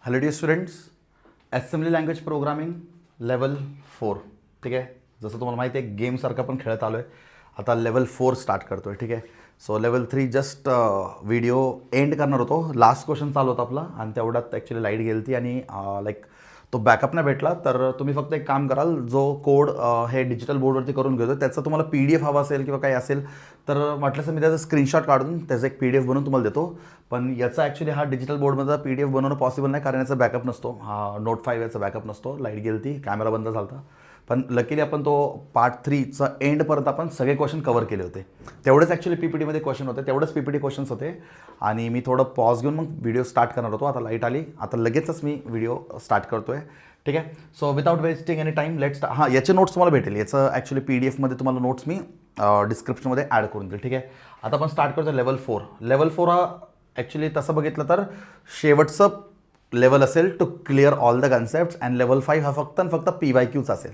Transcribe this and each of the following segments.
Hello dear students, assembly language programming level 4. ठीक आहे. जसं तुम्हाला माहिती आहे गेमसारखं पण खेळत आलो आहे. आता लेवल 4 स्टार्ट करतो आहे. ठीक आहे. So level 3 just video end करणार होतो. लास्ट क्वेश्चन चालू होता आपला आणि तेवढ्यात ॲक्च्युली लाईट गेली ती आणि लाईक तो बॅकअप नाही भेटला. तर तुम्ही फक्त एक काम कराल, जो कोड हे डिजिटल बोर्डवरती करून घेतो त्याचा तुम्हाला PDF हवा असेल किंवा काही असेल तर म्हटलं असं मी त्याचा स्क्रीनशॉट काढून त्याचा एक PDF बनवून तुम्हाला देतो. पण याचा ॲक्च्युली हा डिजिटल बोर्डमधला PDF बनवणं पॉसिबल नाही, कारण याचा बॅकअप नसतो. हा Note 5 याचा बॅकअप नसतो. लाईट गेली ती, कॅमेरा बंद झाला होता. पण लकीली आपण तो पार्ट 3चा एंडपर्यंत आपण सगळे क्वेश्चन कवर केले होते. तेवढेच ॲक्च्युली PPTमध्ये क्वेश्चन होते, तेवढंच PPT क्वेश्चन्स होते. आणि मी थोडं पॉज घेऊन मग व्हिडिओ स्टार्ट करणार होतो. आता लाईट आली, आता लगेचच मी व्हिडिओ स्टार्ट करतो आहे. ठीक आहे. So without wasting any time let's. हां, याचे नोट्स तुम्हाला भेटेल. याचं ॲक्च्युली PDF तुम्हाला नोट्स मी डिस्क्रिप्शनमध्ये ॲड करून देईल. ठीक आहे. आता आपण स्टार्ट करतो लेवल 4. लेवल 4 हा ॲक्च्युली तसं बघितलं तर शेवटचं लेवल असेल to clear all the concepts. And level 5 हा फक्त आणि फक्त PYQच असेल.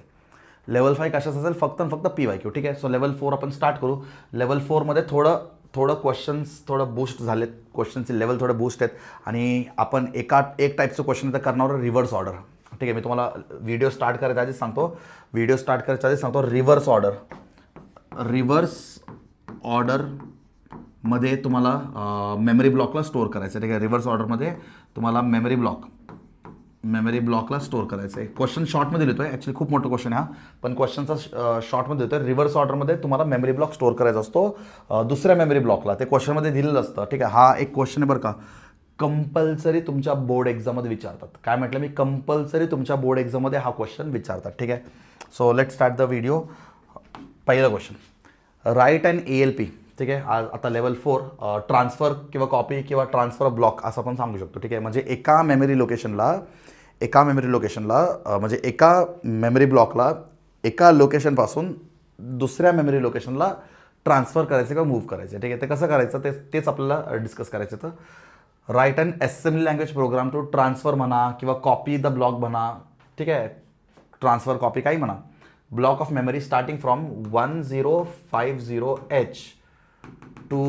लेवल 5 कशाचं असेल? फक्त आणि फक्त PYQ. ठीक आहे. सो लेवल 4 आपण स्टार्ट करू. लेवल 4मध्ये थोडं क्वेश्चन्स थोडं बूस्ट झालेत. क्वेश्चनचे लेवल थोडं बूस्ट आहेत आणि आपण एक टाईपचं क्वेश्चन तर करणार रिव्हर्स ऑर्डर. ठीक आहे. मी तुम्हाला व्हिडिओ स्टार्ट करायच्या आधीच सांगतो रिव्हर्स ऑर्डरमध्ये तुम्हाला मेमरी ब्लॉकला स्टोअर करायचं आहे. ठीक आहे. रिव्हर्स ऑर्डरमध्ये तुम्हाला मेमरी ब्लॉकला स्टोअर करायचं आहे. क्वेश्चन शॉर्टमध्ये लिहितो आहे. ॲक्च्युली खूप मोठा क्वेश्चन आहे हा, पण क्वेश्चनचा शॉर्टमध्ये लिहितो आहे. रिव्हर्स ऑर्डरमध्ये तुम्हाला मेमरी ब्लॉक स्टोअर करायचा असतो दुसऱ्या मेमरी ब्लॉकला. ते क्वेश्चनमध्ये दिलेलं असतं. ठीक आहे. हा एक क्वेश्चन आहे बरं का, कंपल्सरी तुमच्या बोर्ड एक्झाममध्ये विचारतात. काय म्हटलं मी? कंपल्सरी तुमच्या बोर्ड एक्झाममध्ये हा क्वेश्चन विचारतात. ठीक आहे. So let start the video. पहिला क्वेश्चन, राईट अँड ALP. ठीक आहे. आता लेवल 4 ट्रान्सफर किंवा कॉपी किंवा ट्रान्सफर ब्लॉक असं आपण सांगू शकतो. ठीक आहे. म्हणजे एका मेमरी लोकेशनला म्हणजे एका मेमरी ब्लॉकला एका लोकेशनपासून दुसऱ्या मेमरी लोकेशनला ट्रान्सफर करायचं किंवा मूव्ह करायचं. ठीक आहे. ते कसं करायचं तेच आपल्याला डिस्कस करायचं. तर write and assembly language program to transfer म्हणा किंवा कॉपी द ब्लॉक म्हणा. ठीक आहे. ट्रान्सफर कॉपी काही म्हणा. Block of memory starting from 1050H to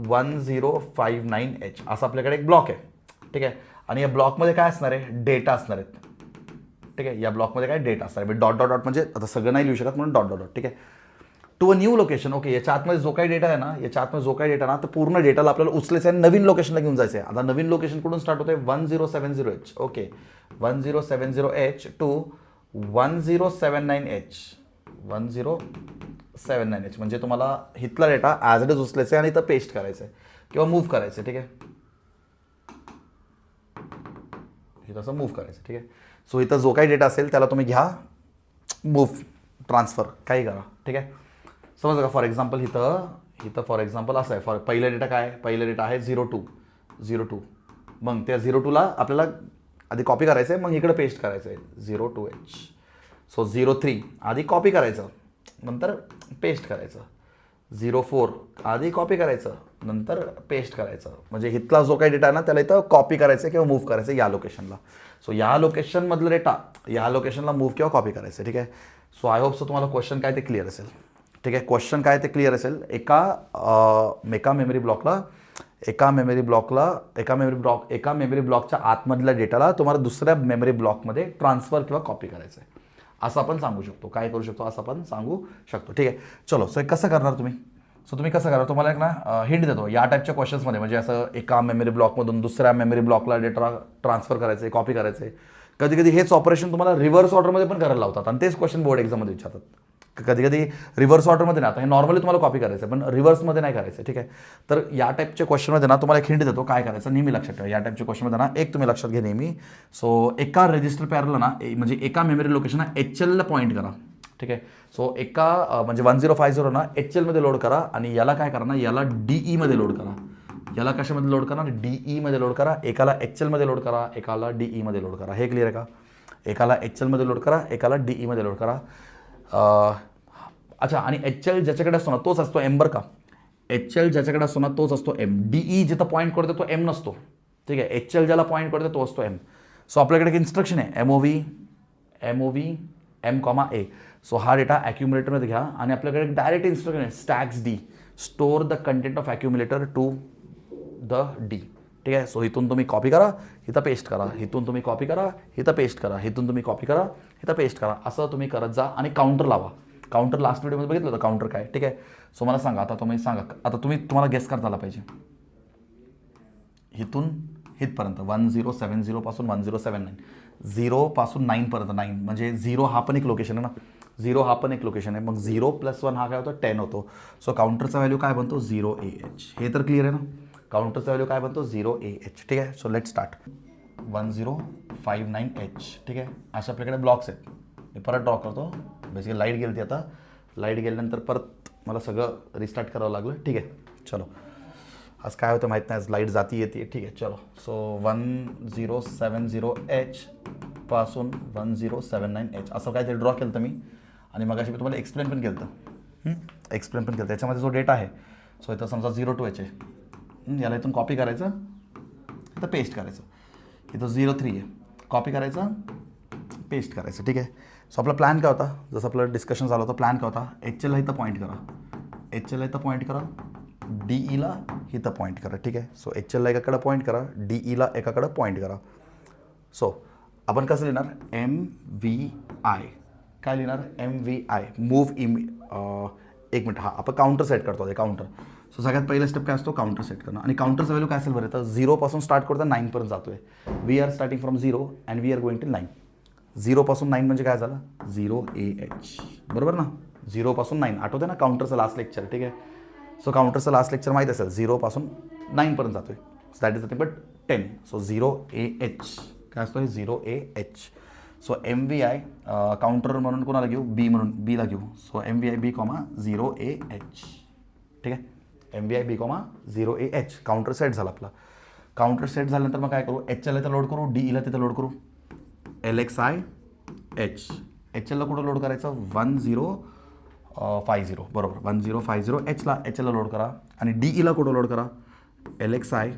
1059H असं आपल्याकडे एक ब्लॉक आहे. ठीक आहे. आणि या ब्लॉकमध्ये काय असणार आहे? डेटा असणार आहेत. ठीक आहे. या ब्लॉकमध्ये काय डेटा असणार आहे? डॉट डॉट डॉट म्हणजे आता सगळं नाही लिहू शकत म्हणून डॉट डॉट डॉट. ठीक आहे. To a new location. Okay. याच्या आतमध्ये जो काही डेटा आहे ना, तर पूर्ण डेटाला आपल्याला उचलायचं आहे, नवीन लोकेशनला घेऊन जायचं आहे. आता नवीन लोकेशन कुठून स्टार्ट होतं आहे? 1070H. Okay. 1070H to 1079H म्हणजे तुम्हाला इथला डेटा ॲज इट इज उचलायचा आहे आणि इथं पेस्ट करायचं आहे किंवा मूव्ह करायचं आहे. ठीक आहे. हे तसं मूव्ह करायचं. ठीक आहे. सो इथं जो काही डेटा असेल त्याला तुम्ही घ्या, मूव्ह, ट्रान्सफर काही करा. ठीक आहे. समजा का फॉर एक्झाम्पल इथं फॉर एक्झाम्पल असं आहे. पहिला डेटा काय आहे? पहिला डेटा आहे 02. मग त्या 02ला आपल्याला आधी कॉपी करायचं आहे, मग इकडे पेस्ट करायचं आहे 02H. सो 03 आधी कॉपी करायचं, नंतर पेस्ट करायचं. 04 आधी कॉपी करायचं, नंतर पेस्ट करायचं. म्हणजे इथला जो काही डेटा आहे ना त्याला इथं कॉपी करायचं किंवा मूव्ह करायचं या लोकेशनला. सो या लोकेशनमधलं डेटा या लोकेशनला मूव्ह किंवा कॉपी करायचं. ठीक आहे. सो आय होप सो तुम्हाला क्वेश्चन काय ते क्लिअर असेल. ठीक आहे. क्वेश्चन काय ते क्लिअर असेल. एका मेमरी ब्लॉकच्या आतमधल्या डेटाला तुम्हाला दुसऱ्या मेमरी ब्लॉकमध्ये ट्रान्सफर किंवा कॉपी करायचं आहे असं आपण सांगू शकतो. काय करू शकतो असं आपण सांगू शकतो. ठीक आहे. चलो. सो कसं करणार तुम्ही? तुम्हाला एक ना हिंट देतो. या टाईपच्या क्वेश्चन्समध्ये म्हणजे असं एका मेमरी ब्लॉकमधून दुसऱ्या मेमरी ब्लॉकला डेटा ट्रान्सफर करायचं आहे, कॉपी करायचं आहे. कधी कधी हेच ऑपरेशन तुम्हाला रिव्हर्स ऑर्डरमध्ये पण करायला लावतात आणि तेच क्वेश्चन बोर्ड एक्झाममध्ये विचारतात. कधी कधी रिव्हर्स ऑर्डरमध्ये ना, आता हे नॉर्मली तुम्हाला कॉपी करायचं आहे पण रिव्हर्समध्ये नाही करायचं. ठीक आहे. तर या टाईपच्या क्वेश्चनमध्ये ना तुम्हाला एक हिंट देतो काय करायचं, नेहमी लक्षात ठेवा. या टाईपच्या क्वेश्चनमध्ये ना एक तुम्ही लक्षात घ्या नेहमी. सो एका रजिस्टर पॅरला ना म्हणजे एका मेमरी लोकेशनला HLला पॉईंट करा. ठीक आहे. सो म्हणजे 1050 ना HLमध्ये लोड करा आणि याला काय करा ना, याला DEमध्ये लोड करा. याला कशामध्ये लोड करा? DEमध्ये लोड करा. एकाला HLमध्ये लोड करा, एकाला DEमध्ये लोड करा. हे क्लिअर आहे का? एकाला HLमध्ये लोड करा, एकाला DEमध्ये लोड करा. अच्छा. आणि HL ज्याच्याकडे असतो ना तोच असतो M बरं का. HL ज्याच्याकडे असतो ना तोच असतो M. DE जिथं पॉईंट करतो तो M नसतो. ठीक आहे. HL ज्याला पॉईंट करतो तो असतो M. सो आपल्याकडे एक इन्स्ट्रक्शन आहे MOV M,A. सो हा डेटा ॲक्युम्युलेटरमध्ये घ्या आणि आपल्याकडे एक डायरेक्ट इन्स्ट्रक्शन आहे STACKD, store the content of accumulator to the D. ठीक आहे. सो इथून तुम्ही कॉपी करा, इथं पेस्ट करा, इथून तुम्ही कॉपी करा, इथं पेस्ट करा, इथून तुम्ही कॉपी करा, इथं पेस्ट करा, असं तुम्ही करत जा आणि काउंटर लावा. काउंटर लास्ट व्हिडिओमध्ये बघितलं होतं काउंटर काय, ठीक आहे. सो मला सांगा आता, तुम्हाला गेस करता आला पाहिजे. इथून इथपर्यंत 1070 पासून 1079, 0 पासून 9 पर्यंत, 9 म्हणजे 0 हा पण एक लोकेशन आहे ना, 0 हा पण एक लोकेशन आहे. मग 0 + 1 हा काय होतो, 10 होतो. सो काउंटरचा व्हॅल्यू काय बनतो, 0AH. हे तर क्लिअर आहे ना. काउंटरचा व्हॅल्यू काय बनतो, 0AH. ठीक आहे. So let start. 1059H. ठीक आहे. अशा आपल्याकडे ब्लॉक्स आहेत. मी परत ड्रॉ करतो. बेसिकली लाईट गेली, आता लाईट गेल्यानंतर परत मला सगळं रिस्टार्ट करावं लागलं. ठीक आहे. चलो, आज काय होतं माहीत नाही, आज लाईट जाती येते. ठीक आहे. चलो, सो 1070H पासून 1079H असं काहीतरी ड्रॉ केलं तर मी, आणि मग मी तुम्हाला एक्सप्लेन पण केलं होतं. त्याच्यामध्ये जो डेटा आहे, सो इथं समजा 0 to H आहे. याला इथून कॉपी करायचं, इथं पेस्ट करायचं. इथं 03 आहे, कॉपी करायचं, पेस्ट करायचं. ठीक आहे. सो आपला प्लॅन काय होता, जसं आपलं डिस्कशन झालं होतं, प्लॅन काय होता, HLला इथं पॉईंट करा, HLला इथं पॉईंट करा, DEला इथं पॉईंट करा. ठीक आहे. सो HLला एकाकडं पॉईंट करा, DEला एकाकडं पॉईंट करा. सो आपण कसं लिहिणार, MVI. काय लिहिणार, MVI मूव्ह एक मिनिट, आपण काउंटर सेट करतो. काउंटर. सो सगळ्यात पहिला स्टेप काय असतो, काउंटर सेट करणं. आणि काउंटरचा व्हॅल्यू काय असेल बरं, तर 0 पासून स्टार्ट करतो, 9 पर्यंत जातोय. We are starting from 0 and we are going to 9. 0 पासून 9 म्हणजे काय झालं, 0AH. बरोबर ना. 0 पासून 9 आठवते ना, काउंटरचं लास्ट लेक्चर. ठीक आहे. सो काउंटरचं लास्ट लेक्चर माहीत असेल, 0 पासून 9 पर्यंत जातोय. That is nothing but 10. So 0AH काय असतो, 0AH. सो MVI काउंटर म्हणून कोणाला घेऊ, बीला घेऊ. So MVI B, 0AH. ठीक आहे. MVI B, 0AH. Counter set झाला आपला. काउंटर सेट झाल्यानंतर मग काय करू, HLला तिथं लोड करू, DEला तिथं लोड करू, LXI HLला कुठं लोड करायचं, 1050. बरोबर, 1050 HLला लोड करा. आणि DEला कुठं लोड करा, LXI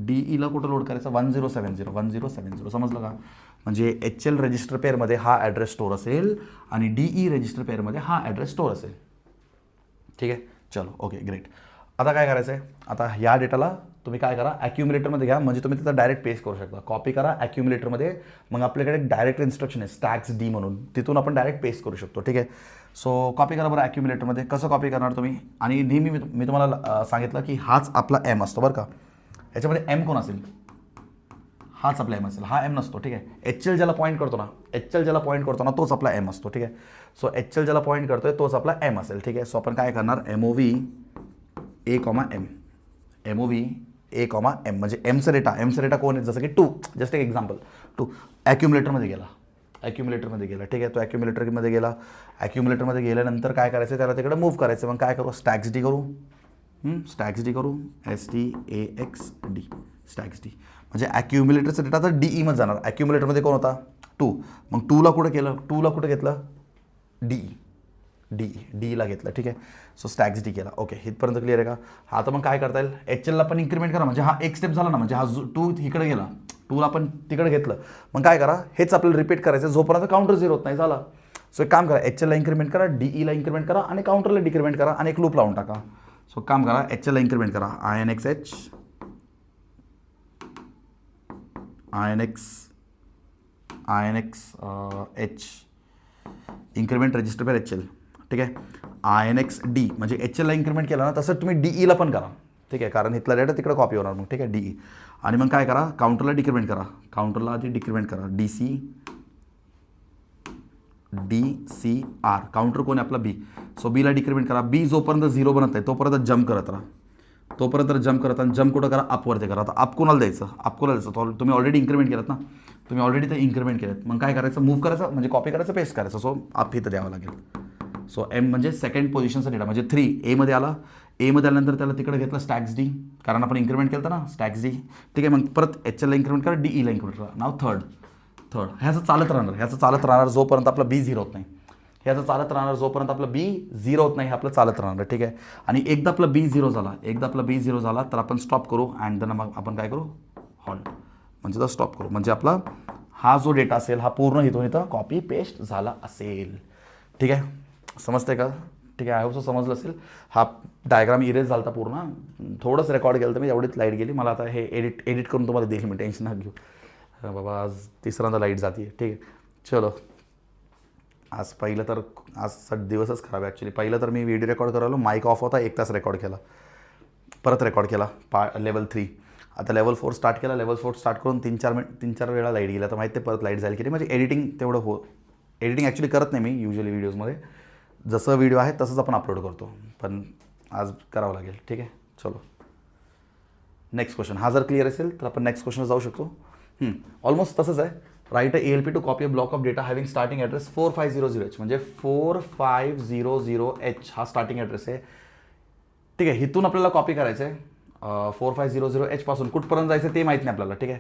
DEला कुठं लोड करायचं, 1070. समजलं का. म्हणजे HL रजिस्टर पेअरमध्ये हा ॲड्रेस स्टोअर असेल आणि DE रजिस्टर पेअरमध्ये हा ॲड्रेस स्टोअर असेल. ठीक आहे. चलो, ओके, ग्रेट. आता काय करायचं आहे, आता या डेटाला तुम्ही काय करा, ॲक्युम्युलेटरमध्ये घ्या, म्हणजे तुम्ही तिथं डायरेक्ट पेस्ट करू शकता. कॉपी करा ॲक्युम्युलेटरमध्ये, मग आपल्याकडे डायरेक्ट इन्स्ट्रक्शन आहे स्टॅक्स D म्हणून, तिथून आपण डायरेक्ट पेस्ट करू शकतो. ठीक आहे. सो कॉपी करा बरं ॲक्युम्युलेटरमध्ये. कसं कॉपी करणार तुम्ही, आणि नेहमी मी तुम्हाला सांगितलं की हाच आपला M असतो बरं का. याच्यामध्ये M कोण असेल, हाच आपला M असेल, हा M नसतो. ठीक आहे. HL ज्याला पॉईंट करतो ना, तोच आपला M असतो. ठीक आहे. सो HL ज्याला पॉईंट करतोय तोच आपला M असेल. ठीक आहे. सो आपण काय करणार, MOV A, M. MOV A, M म्हणजे एमचा डेटा कोण आहे, जसं की 2, जस्ट एक एक्झाम्पल, 2 ॲक्युम्युलेटरमध्ये गेला. ठीक आहे. तो ॲक्युम्युलेटरमध्ये गेल्यानंतर काय करायचं, त्याला तिकडे मूव्ह करायचं. मग काय करू, स्टॅक्स D करू, STAXD, स्टॅक्स D. म्हणजे ॲक्युम्युलेटरचा डेटा तर DEमध्ये जाणार. ॲक्युम्युलेटरमध्ये कोण होता, 2. मग 2ला कुठं घेतलं, DEला घेतलं. ठीक आहे. सो स्टॅक्स D केला. ओके, इथपर्यंत क्लिअर आहे का. हा आता मग काय करता येईल, HLला पण इन्क्रीमेंट करा, म्हणजे हा एक स्टेप झाला ना, म्हणजे हा 2 इकडे गेला, 2ला पण तिकडे घेतलं. मग काय करा, हेच आपल्याला रिपीट करायचं जोपर्यंत काउंटर 0 होत नाही. झाला. सो एक काम करा, HLला इन्क्रीमेंट करा, DEला इन्क्रीमेंट करा आणि काउंटरला डिक्रीमेंट करा आणि एक लूप लावून टाका. सो काम करा, HLला इन्क्रीमेंट करा, INX increment register pair HL. ठीक आहे. INXD म्हणजे HLला इन्क्रीमेंट केला ना, तसं तुम्ही DEला पण करा. ठीक आहे. कारण इथला डेटा तिकडे कॉपी होणार मग. ठीक आहे. DE. आणि मग काय करा, काउंटरला डिक्रीमेंट करा, DCR. काउंटर कोण आहे आपला, B. सो Bला डिक्रीमेंट करा. B जोपर्यंत 0 बनत नाही तोपर्यंत जम्प करत राहा. आणि जम्प कुठं करा, अपवरती करा. आता अप कोणाला द्यायचं, तुम्ही ऑलरेडी इन्क्रीमेंट केलं ना, ते इन्क्रीमेंट केलं. मग काय करायचं, मूव्ह करायचं, म्हणजे कॉपी करायचं, पेस्ट करायचं. सो अप इथं द्यावं लागेल. सो M म्हणजे सेकंड पोझिशनचा डेटा, म्हणजे 3 Aमध्ये आला. Aमध्ये आल्यानंतर त्याला तिकडे घेतलं स्टॅक्स D, कारण आपण इन्क्रीमेंट केलं ना, स्टॅक्स D. ठीक आहे. मग परत HLला इन्क्रीमेंट करा, DEला इन्क्रीमेंट करा. Now third. ह्याचं चालत राहणार जोपर्यंत आपला B 0 होत नाही. हे आपलं चालत राहणार. ठीक आहे. आणि एकदा आपला B 0 झाला, तर आपण स्टॉप करू अँड देन मग आपण काय करू, हॉल्ट, म्हणजे तो स्टॉप करू. म्हणजे आपला हा जो डेटा असेल हा पूर्ण इथून इथं कॉपी पेस्ट झाला असेल. ठीक आहे. समजते का. ठीक आहे. आय होप सो समजलं असेल. हा डायग्राम इरेज झाला पूर्ण, थोडंच रेकॉर्ड केलं तर मी एवढीच लाईट गेली. मला आता हे एडिट करून तुम्हाला देईल मी, टेन्शन नका घेऊ. बाबा आज तिसऱ्यांदा लाईट जाते. ठीक आहे, चलो. आज पहिलं तर आजचा दिवसच खराब आहे ॲक्च्युली. पहिलं तर मी व्हिडिओ रेकॉर्ड करायला माईक ऑफ होता, 1 तास रेकॉर्ड केला, परत रेकॉर्ड केला लेवल 3. आता लेवल 4 स्टार्ट केला. लेवल 4 स्टार्ट करून 3-4 वेळा लाईट गेला. तर माहिती आहे परत लाईट जाईल की म्हणजे एडिटिंग तेवढं एडिटिंग ॲक्च्युली करत नाही मी युजली व्हिडिओजमध्ये. जसं व्हिडिओ आहे तसंच आपण अपलोड करतो, पण आज करावं लागेल. ठीक आहे, चलो नेक्स्ट क्वेश्चन. हा जर क्लिअर असेल तर आपण नेक्स्ट क्वेश्चन जाऊ शकतो. ऑलमोस्ट तसंच आहे. Write a ALP to copy a block of data having starting address 4500H. म्हणजे 4500H हा स्टार्टिंग ॲड्रेस आहे. ठीक आहे, इथून आपल्याला कॉपी करायचं आहे. 4500H पासून कुठपर्यंत जायचं ते माहीत नाही आपल्याला. ठीक आहे,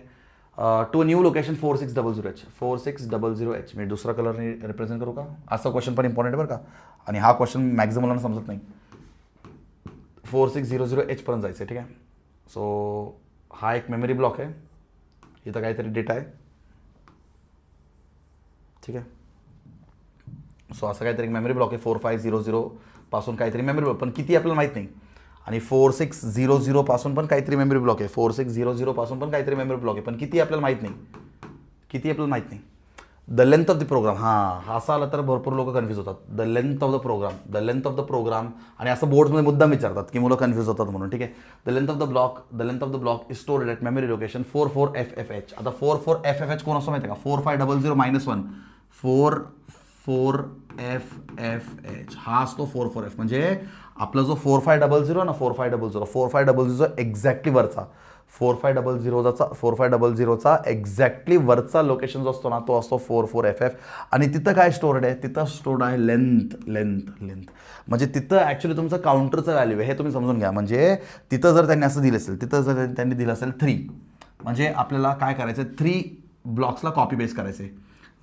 to new location 4600H. 4600H मी दुसरा कलरने रिप्रेझेंट करू का? असा क्वेश्चन पण इम्पॉर्टंट आहे बरं का, आणि हा क्वेश्चन मॅक्झिमम मुलांना समजत नाही. 4600H पर्यंत जायचं आहे. ठीक आहे, सो हा एक मेमरी ब्लॉक आहे. इथं काहीतरी डेटा आहे. ठीक आहे, सो असं काहीतरी मेमरी ब्लॉक आहे. 4500 पासून काहीतरी मेमरी ब्लॉक, पण किती आपल्याला माहीत नाही. आणि 4600 पासून पण काहीतरी मेमरी ब्लॉक आहे. 4600 पासून पण काहीतरी मेमरी ब्लॉक आहे, पण किती आपल्याला माहीत नाही. किती आपल्याला माहीत नाही. The length of the program. हा असं आलं तर भरपूर लोक कन्फ्यूज होतात. The length of the program, the length of the program. आणि असं बोर्ड्समध्ये मुद्दाम विचारतात की मुलं कन्फ्यूज होतात म्हणून. ठीक आहे, the length of the block, the length of the block is stored at memory location 44FFH. आता 44FFH कोण असं माहिती आहे का? 4500-1 44FFH हा असतो 44F. म्हणजे आपला जो 4500 ना, 4500 एक्झॅक्टली वरचा 4500चा एक्झॅक्टली वरचा लोकेशन जो असतो ना, तो असतो 44FF. आणि तिथं काय स्टोर्ड आहे? तिथं स्टोर्ड आहे लेंथ. म्हणजे तिथं ॲक्च्युली तुमचं काउंटरचं व्हॅल्यू आहे, हे तुम्ही समजून घ्या. म्हणजे तिथं जर त्यांनी असं दिलं असेल, तिथं जर त्यांनी दिलं असेल 3, म्हणजे आपल्याला काय करायचं आहे? 3 ब्लॉक्सला कॉपी पेस्ट करायचं आहे.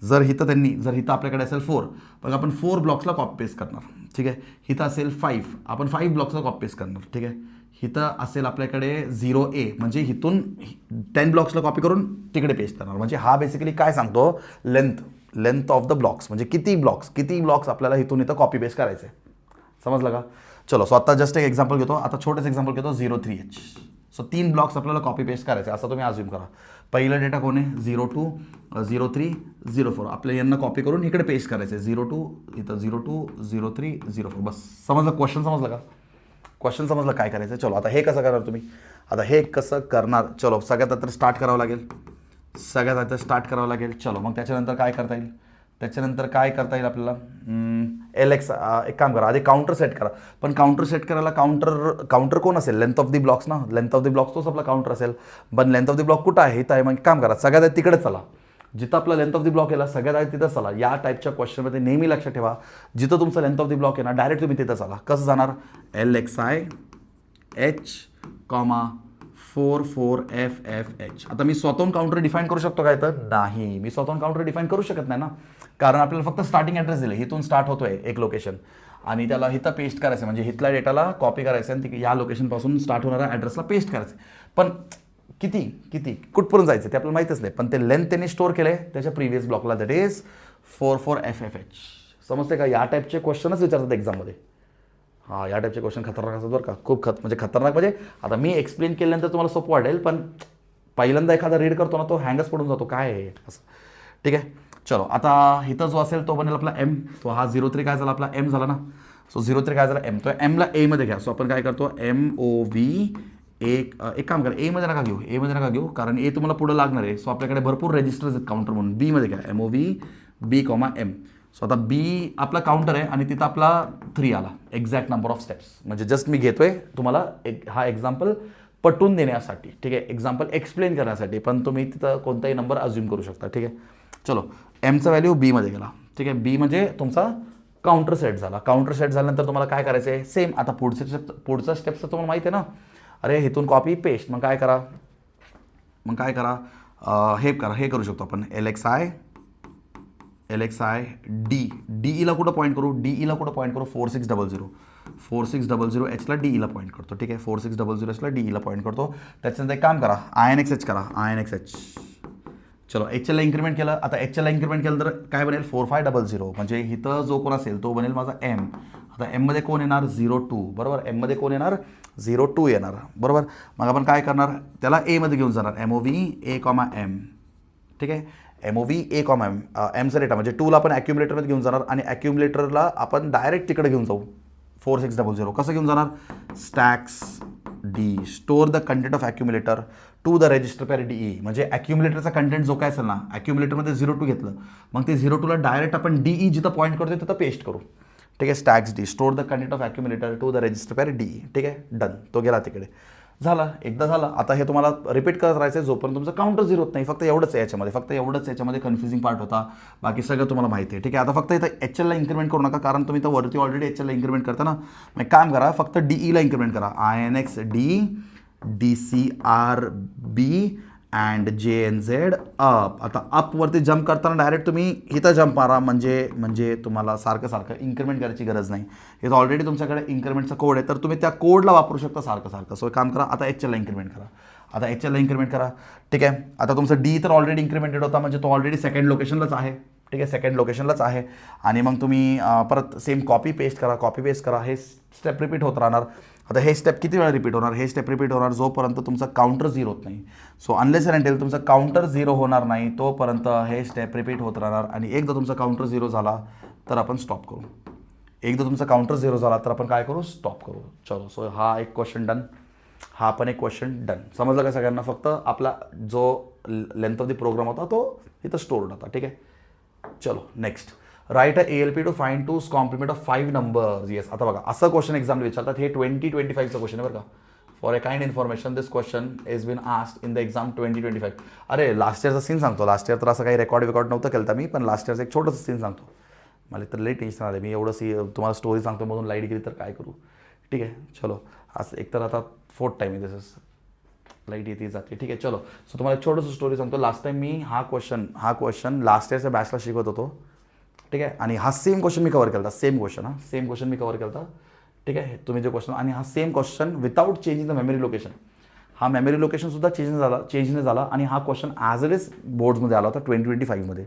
जर इथं आपल्याकडे असेल 4, मग आपण 4 ब्लॉक्सला कॉपी पेस्ट करणार. ठीक आहे, इथं असेल 5, आपण 5 ब्लॉक्सला कॉपी पेस्ट करणार. ठीक आहे, इथं असेल आपल्याकडे 0A, म्हणजे इथून 10 ब्लॉक्सला कॉपी करून तिकडे पेस्ट करणार. म्हणजे हा बेसिकली काय सांगतो? लेंथ ऑफ द ब्लॉक्स, म्हणजे किती ब्लॉक्स आपल्याला इथून इथं कॉपी पेस्ट करायचं आहे. समजलं का? चलो, सो आता जस्ट एक एक्झाम्पल घेतो. आता छोटंच एक्झाम्पल घेतो. 03H. सो 3 ब्लॉक्स आपल्याला कॉपी पेस्ट करायचे, असं तुम्ही अज्युम करा. पहिलं डेटा कोण आहे? 02, 03, 04. आपल्या यांना कॉपी करून इकडे पेस्ट करायचं आहे. 02 इथं, 02, 03, 04. बस समजलं? क्वेश्चन समजलं का? क्वेश्चन समजलं काय करायचं? चलो, आता हे कसं करणार तुम्ही? चलो, सगळ्यात आता स्टार्ट करावं लागेल. चलो, मग त्याच्यानंतर काय करता येईल? आपल्याला LX. एक काम करा, आधी काउंटर सेट करा. पण काउंटर सेट करायला काउंटर कोण असेल? लेंथ ऑफ द ब्लॉक्स ना. लेंथ ऑफ द ब्लॉक्स तोच आपला काउंटर असेल. पण लेंथ ऑफ द ब्लॉक कुठं आहे? इथं आहे. मग काम करा, सगळ्यात तिकडे चला. जिथं आपला लेंथ ऑफ द ब्लॉक आहे सगळ्यात आहे तिथं चला. या टाईपच्या क्वेश्चनमध्ये नेहमी लक्षात ठेवा, जिथं तुमचं लेंथ ऑफ द ब्लॉक आहे ना, डायरेक्ट तुम्ही तिथं चला. कसं जाणार? LXI H, 44FFH. आता मी स्वतःहून काउंटर डिफाईन करू शकतो काय? तर नाही, मी स्वतःहून काउंटर डिफाईन करू शकत नाही ना, कारण आपल्याला फक्त स्टार्टिंग ॲड्रेस दिले. इथून स्टार्ट होतोय एक लोकेशन, आणि त्याला इथं पेस्ट करायचं, म्हणजे इथल्या डेटाला कॉपी करायचं आणि या लोकेशनपासून स्टार्ट होणाऱ्या ॲड्रेसला पेस्ट करायचं. पण किती कुठपर्यंत जायचं ते आपल्याला माहीतच नाही. पण ते लेंथ त्यांनी स्टोअर केलं आहे त्याच्या प्रिव्हियस ब्लॉकला, दॅट इज 44FFH. समजते का? या टाईपचे क्वेश्चनच विचारतात एक्झाममध्ये. हां, या टाईपचे क्वेश्चन खतरनाक असतात बरं का, खूप म्हणजे खतरनाक. म्हणजे आता मी एक्सप्लेन केल्यानंतर तुम्हाला सोपं वाटेल, पण पहिल्यांदा एखादा रीड करतो ना, तो हँगच पडून जातो, काय आहे असं. ठीक आहे, चलो. आता इथं जो असेल तो बनेल आपला M. तो हा 03 काय झाला? आपला M झाला ना. सो 03 काय झाला? M. तो Mला A मध्ये घ्या. सो आपण काय करतो? MOV. एक काम करा, A मध्ये नका घेऊ, कारण A तुम्हाला पुढं लागणार आहे. सो आपल्याकडे भरपूर रजिस्टर्स आहेत काउंटर म्हणून. B मध्ये घ्या. MOV B, M. सो आता B आपला काउंटर आहे आणि तिथं आपला 3 आला. Exact number of steps. म्हणजे जस्ट मी घेतोय तुम्हाला हा एक्झाम्पल पटवून देण्यासाठी. ठीक आहे, एक्झाम्पल एक्सप्लेन करण्यासाठी. पण तुम्ही तिथं कोणताही नंबर अज्युम करू शकता. ठीक आहे, चलो. Mचा व्हॅल्यू B मध्ये गेला. ठीक आहे, B म्हणजे तुमचा काउंटर सेट झाला. काउंटर सेट झाल्यानंतर तुम्हाला काय करायचं आहे? सेम. आता पुढचा स्टेप्स तुम्हाला माहिती आहे ना. अरे इथून कॉपी पेस्ट. मग काय करा? हे करू शकतो आपण. LXI DE ला कुठं पॉईंट करू? 4600. 4600H ला DE ला पॉईंट करतो. ठीक आहे, 4600H ला DE ला पॉईंट करतो. त्याच्यानंतर एक काम करा, INXH करा. INXH. चलो, HL ला इन्क्रीमेंट केलं तर काय बनेल? 4500. म्हणजे इथं जो कोण असेल तो बनेल माझा M, आता एममध्ये कोण येणार 0 2 बरोबर, एममध्ये कोण येणार 0 2 येणार बरोबर. मग आपण काय करणार त्याला एमध्ये घेऊन जाणार MOV A, M ठीक आहे. MOV A, M एमचा डेटा म्हणजे 2ला आपण ॲक्युमुलेटरमध्ये घेऊन जाणार आणि ॲक्युमुलेटरला आपण डायरेक्ट तिकडे घेऊन जाऊ 4600. कसं घेऊन जाणार stax D store the content of accumulator to the register pair DE म्हणजे ॲक्युमुलेटरचा कंटेंट जो काय असेल ना ॲक्युमुलेटरमध्ये 0 2 घेतलं मग ते 0 2ला डायरेक्ट आपण DE जिथं पॉईंट करतोय तिथं पेस्ट करू. ठीक आहे. Stax D store the content of accumulator to the register pair DE. ठीक आहे डन. तो गेला तिकडे. झालं एकदा झालं. आता हे तुम्हाला रिपीट करत राहायचं आहे जोपर्यंत तुमचं काउंटर 0 होत नाही. फक्त एवढंच आहे याच्यामध्ये, फक्त एवढंच याच्यामध्ये कन्फ्युजिंग पार्ट होता. बाकी सगळं तुम्हाला माहिती आहे. ठीक आहे. आता फक्त इथं HLला इन्क्रिमेंट करू नका कारण तुम्ही तर वरती ऑलरेडी HLला इन्क्रिमेंट करता ना. मग काम करा फक्त DEला इन्क्रिमेंट करा. INX D DCRB and JNZ up. आता अपवरती जंप करताना डायरेक्ट तुम्ही इथं जंप मारा म्हणजे तुम्हाला सारखं इन्क्रिमेंट करायची गरज नाही. इथं ऑलरेडी तुमच्याकडे इन्क्रिमेंटचा कोड आहे तर तुम्ही त्या कोडला वापरू शकता सारखं. सो काम करा आता HLला इन्क्रिमेंट करा. आता HLला इन्क्रिमेंट करा. ठीक आहे. आता तुमचं D तर ऑलरेडी इन्क्रिमेंटेड होता म्हणजे तो ऑलरेडी सेकंड लोकेशनलाच आहे. ठीक आहे. सेकंड लोकेशनलाच आहे आणि मग तुम्ही परत सेम कॉपी पेस्ट करा. हे स्टेप रिपीट होत राहणार. आता हे स्टेप किती वेळा रिपीट होणार हे स्टेप रिपीट होणार जोपर्यंत तुमचा काउंटर 0 होत नाही. सो अनलेस अँड अंटिल तुमचा काउंटर 0 होणार नाही तोपर्यंत हे स्टेप रिपीट होत राहणार. आणि एकदा तुमचा काउंटर 0 झाला तर आपण स्टॉप करू. एकदा तुमचा काउंटर 0 झाला तर आपण काय करू स्टॉप करू. चलो. सो हा एक क्वेश्चन डन. हा पण एक क्वेश्चन डन. समजलं का सगळ्यांना. फक्त आपला जो लेंथ ऑफ द प्रोग्राम होता तो इथं स्टोर्ड होता. ठीक आहे. चलो next. Write a ALP to find two's complement of 5 numbers. Yes. आता बघा असं क्वेश्चन एक्झामला विचारतात. हे 2025चं क्वेश्चन आहे बरं का. For a kind information this question is been asked in the exam 2025. अरे लास्ट इयरचा सीन सांगतो. लास्ट इयर तर असं काही रेकॉर्ड नव्हतं केलं तर मी पण लास्ट इयरचं एक छोटंसं सीन सांगतो. मला तर लई टेन्शन आलं. मी एवढं तुम्हाला स्टोरी सांगतो मधून लाईट गेली तर काय करू. ठीक आहे. चलो. असं एकतर आता 4th टाईम आहे दिस लाईट येते जाते. ठीक आहे. चलो. सो तुम्हाला एक छोटंसं स्टोरी सांगतो. लास्ट टाईम मी हा क्वेश्चन लास्ट इयरच्या बॅचला शिकवत होतो. ठीक आहे. आणि हा सेम क्वेश्चन मी कवर केला. सेम क्वेश्चन मी कवर केला. ठीक आहे. तुम्ही जो क्वेश्चन आणि हा same question without changing the memory location. हा मेमरी लोकेशनसुद्धा चेंज नाही झाला आणि हा क्वेश्चन ॲज इट इज बोर्ड्समध्ये आला होता 2025मध्ये.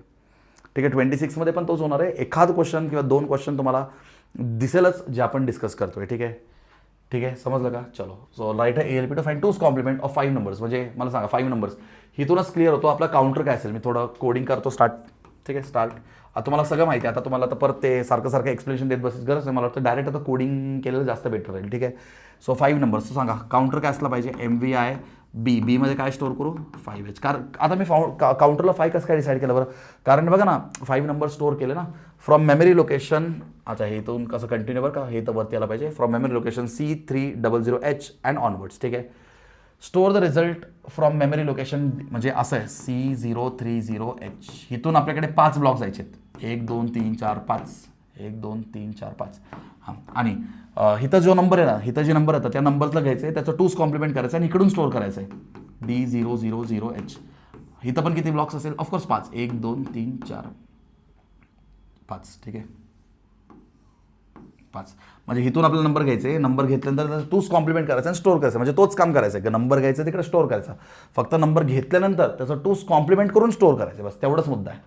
ठीक आहे. 26मध्ये पण तोच होणार आहे. एखाद क्वेश्चन किंवा 2 क्वेश्चन तुम्हाला दिसेलच जे आपण डिस्कस करतोय. ठीक आहे. समजलं का. चलो. So write a ALP to find two's complement of 5 numbers. म्हणजे मला सांगा 5 नंबर्स. इथूनच क्लिअर होतो आपला काउंटर काय असेल. मी थोडं कोडिंग करतो स्टार्ट. ठीक आहे. स्टार्ट. आता तुम्हाला सगळं माहिती आहे. आता तुम्हाला तर परत ते सारखं एक्सप्लेनेशन देत बसायची गरज नाही. मला वाटतं डायरेक्ट आता कोडिंग केलेलं जास्त बेटर राहील. ठीक आहे. So 5 numbers. सांगा काउंटर काय असला पाहिजे. MVI B मध्ये काय स्टोअर करू 5H. कारण आता मी काउंटरला 5 कसं काय डिसाईड केलं बरं. कारण बघा ना 5 नंबर स्टोअर केले ना फ्रॉम मेमरी लोकेशन. अच्छा हे इथून कसं कंटिन्यू बरं का. हे तर वरती आला पाहिजे. From memory location C300H and onwards. ठीक आहे. Store the result from memory location म्हणजे असं आहे C030H. इथून आपल्याकडे 5 ब्लॉक जायचे आहेत. 1 2 3 4 5 1 2 3 4 5. हां. आणि इथं जो नंबर आहे ना इथं जे नंबर येतं त्या नंबरला घ्यायचं आहे त्याचं 2's कॉम्प्लिमेंट करायचं आणि इकडून स्टोअर करायचं आहे D000H. इथं पण किती ब्लॉक्स असेल ऑफकोर्स 5 1 2 3 4 5. ठीक आहे. 5 म्हणजे इथून आपला नंबर घ्यायचे. नंबर घेतल्यानंतर त्याचं 2's कॉम्प्लिमेंट करायचं आणि स्टोअर करायचं. म्हणजे तोच काम करायचं आहे. नंबर घ्यायचं तिकडे स्टोअर करायचा. फक्त नंबर घेतल्यानंतर त्याचं 2's कॉम्प्लिमेंट करून स्टोअर करायचं. बस तेवढंच मुद्दा आहे.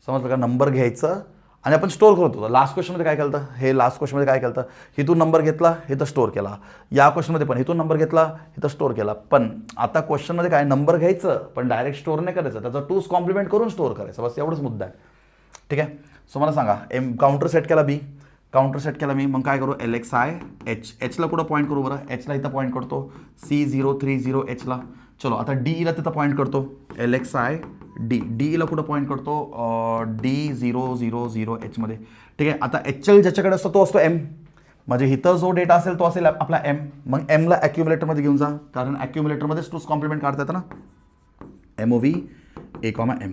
समजलं का. नंबर घ्यायचं आणि आपण स्टोअर करतो. लास्ट क्वेश्चनमध्ये काय केलं हे लास्ट क्वेश्चनमध्ये काय केलं इथून नंबर घेतला इथं स्टोअर केला. या क्वेश्चनमध्ये पण इथून नंबर घेतला इथं स्टोअर केला. पण आता क्वेश्चनमध्ये काय नंबर घ्यायचं पण डायरेक्ट स्टोअर नाही करायचं. त्याचं 2's कॉम्प्लिमेंट करून स्टोअर करायचं. बस एवढंच मुद्दा आहे. ठीक आहे. सो मला सांगा काउंटर सेट केला काउंटर सेट केला मी. मग काय करू LXI Hला कुठं पॉईंट करू बरं. Hला इथं पॉईंट करतो C030Hला. चलो. आता DEला तिथं पॉईंट करतो LXI DEला कुठं पॉईंट करतो D000H मध्ये. ठीक आहे. आता HL ज्याच्याकडे असतो तो असतो M. म्हणजे इथं जो डेटा असेल तो असेल आपला M. मग Mला ॲक्युमुलेटरमध्ये घेऊन जा कारण ॲक्युमुलेटरमध्येच 2's कॉम्प्लिमेंट काढता येतं ना. MOV A, M.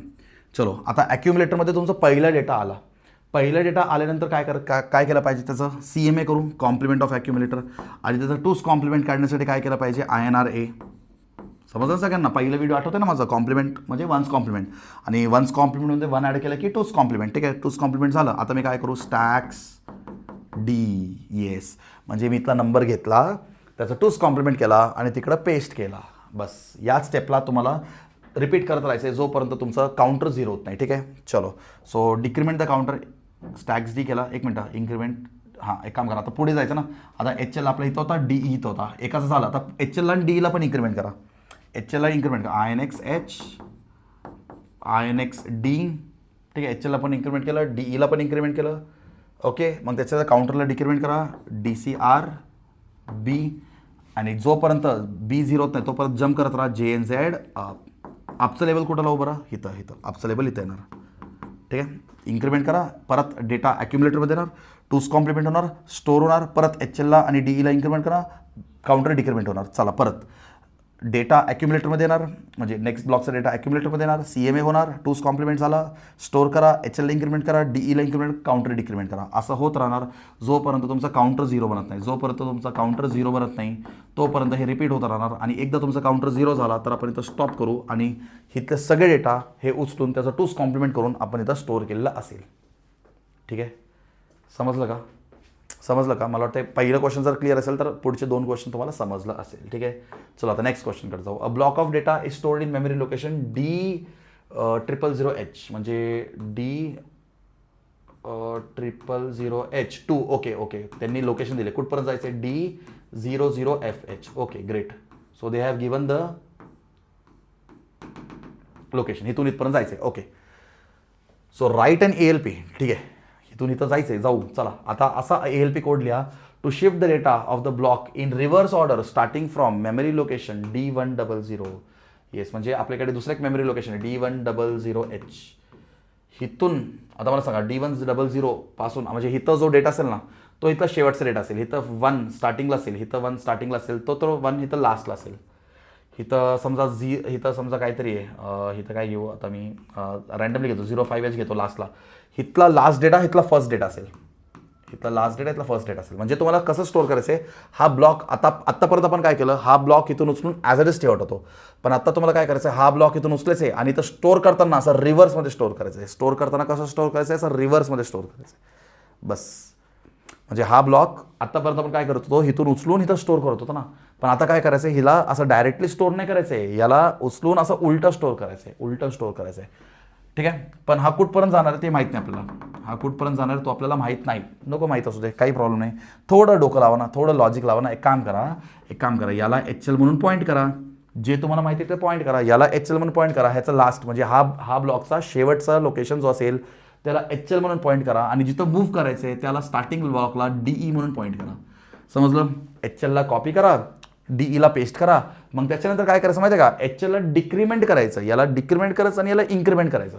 चलो. आता ॲक्युमुलेटरमध्ये तुमचा पहिला डेटा आला. पहिला डेटा आल्यानंतर काय केलं पाहिजे त्याचं CMA करू कॉम्प्लिमेंट ऑफ ॲक्युमुलेटर. आणि त्याचं 2's कॉम्प्लिमेंट काढण्यासाठी काय केलं पाहिजे INRA. समजलं सगळ्यांना. पहिला व्हिडिओ आठवते ना माझा. कॉम्प्लिमेंट म्हणजे 1's कॉम्प्लिमेंट आणि 1's कॉम्प्लिमेंटमध्ये 1 ॲड केलं की 2's कॉम्प्लिमेंट. ठीक आहे. 2's कॉम्प्लिमेंट झालं. आता मी काय करू स्टॅक्स D. येस. म्हणजे मी इथला नंबर घेतला त्याचा 2's कॉम्प्लिमेंट केला आणि तिकडं पेस्ट केला. बस याच स्टेपला तुम्हाला रिपीट करत राहायचं आहे जोपर्यंत तुमचं काउंटर 0 होत नाही. ठीक आहे. चलो. So decrement the counter stax D केला. एक मिनटं इन्क्रिमेंट हां एक काम करा, आता पुढे जायचं ना. आता एच एल आपला इथं होता, डी ई इथं होता, एकाचं झालं. आता एच एलला आणि डी ईला पण इन्क्रीमेंट करा. एच एलला इन्क्रीमेंट करा, I N X H, I N X D. ठीक आहे, एच एलला पण इन्क्रीमेंट केलं, डी ईला पण इन्क्रीमेंट केलं. ओके, मग त्याच्या काउंटरला डिक्रीमेंट करा, डी सी आर बी. आणि जोपर्यंत बी झिरो होत नाही तोपर्यंत जम्प करत राहा, जे एन झेड अपचं लेवल कुठं लावू बरं, इथं इथं अपचं लेवल इथं येणार. ठीक आहे, इन्क्रीमेंट करा, परत डेटा ॲक्युमुलेटरमध्ये येणार, टूज कॉम्प्लिमेंट होणार, स्टोअर होणार, परत एच एलला आणि डी ईला इन्क्रीमेंट करा, काउंटर डिक्रीमेंट होणार. चला परत डेटा ॲक्युमुलेटरमध्ये येणार, म्हणजे नेक्स्ट ब्लॉकचा डेटा ॲक्युमुलेटरमध्ये येणार, सी एम ए होणार, टूज कॉम्प्लिमेंट झाला, स्टोअर करा, एच एलला इन्क्रीमेंट करा, डी ईला इन्क्रीमेंट, काउंटर डिक्रीमेंट करा. असं होत राहणार जोपर्यंत तुमचा काउंटर झिरो बनत नाही. जोपर्यंत तुमचा काउंटर झिरो बनत नाही तोपर्यंत हे रिपीट होत राहणार. आणि एकदा तुमचा काउंटर झिरो झाला तर आपण इथं स्टॉप करू आणि इथले सगळे डेटा हे उचलून त्याचा टूज कॉम्प्लिमेंट करून आपण इथं स्टोअर केलेला असेल. ठीक आहे, समजलं का? समजलं का? मला वाटतं पहिलं क्वेश्चन जर क्लिअर असेल तर पुढचे 2 क्वेश्चन तुम्हाला समजलं असेल. ठीक आहे, चला आता नेक्स्ट क्वेश्चनकडे जाऊ. अ block of data is stored in memory location D000H, म्हणजे D000H2. ओके, त्यांनी लोकेशन दिले, कुठपर्यंत जायचं आहे, D00FH. Okay great. So they have given the location, इथून इथपर्यंत जायचं आहे. Okay, so write and ALP. ठीक आहे, इथून इथं जायचं आहे, जाऊ. चला आता असा ALP कोड लिहा, to shift the data of the block in reverse order starting from memory location D100. Yes, म्हणजे आपल्याकडे दुसरं एक मेमरी लोकेशन आहे D100H. इथून आता मला सांगा D100 पासून, म्हणजे इथं जो डेटा असेल ना तो इथं शेवटचा डेटा असेल, इथं 1 स्टार्टिंगला असेल, इथं 1 स्टार्टिंगला असेल, तो 1 इथं लास्टला असेल. इथं समजा इथं समजा काहीतरी आहे, इथं काय घेऊ आता मी रँडमली घेतो, 05H घेतो लास्टला. इथला लास्ट डेटा इथला फर्स्ट डेटा असेल, इथला लास्ट डेटा इथला फर्स्ट डेटा असेल. म्हणजे तुम्हाला कसं स्टोअर करायचं आहे, हा ब्लॉक आत्तापर्यंत आपण काय केलं, हा ब्लॉक इथून उचलून ॲज इट इज ठेवत होतो. पण आता तुम्हाला काय करायचं आहे, हा ब्लॉक इथून उचलायचं आहे आणि इथं स्टोअर करताना असं रिव्हर्समध्ये स्टोअर करायचं आहे. स्टोअर करताना कसं स्टोअर करायचं आहे, असं रिव्हर्समध्ये स्टोअर करायचं आहे. बस, म्हणजे हा ब्लॉक आत्तापर्यंत आपण काय करत होतो, इथून उचलून इथं स्टोअर करत होतो ना. पण आता काय करायचं आहे, हिला असं डायरेक्टली स्टोअर नाही करायचं आहे, याला उचलून असं उलटं स्टोअर करायचं आहे, उलटं स्टोअर करायचं आहे. ठीक आहे, पण हा कुठपर्यंत जाणार आहे ते माहीत नाही आपल्याला. हा कुठपर्यंत जाणार आहे तो आपल्याला माहीत नाही. नको माहीत असू दे, काही प्रॉब्लेम नाही. थोडं डोकं लावा ना, थोडं लॉजिक लावा ना. एक काम करा, याला HL म्हणून पॉईंट करा, जे तुम्हाला माहिती आहे ते पॉईंट करा. याला HL म्हणून पॉईंट करा, ह्याचा लास्ट म्हणजे हा ब्लॉकचा शेवटचा लोकेशन जो असेल त्याला HL म्हणून पॉईंट करा. आणि जिथं मूव्ह करायचं आहे त्याला स्टार्टिंग ब्लॉकला DE म्हणून पॉईंट करा. समजलं? HLला कॉपी करा, DEला पेस्ट करा. मग त्याच्यानंतर काय करायचं माहिती आहे का, HLला डिक्रीमेंट करायचं, याला डिक्रीमेंट करायचं आणि याला इन्क्रीमेंट करायचं.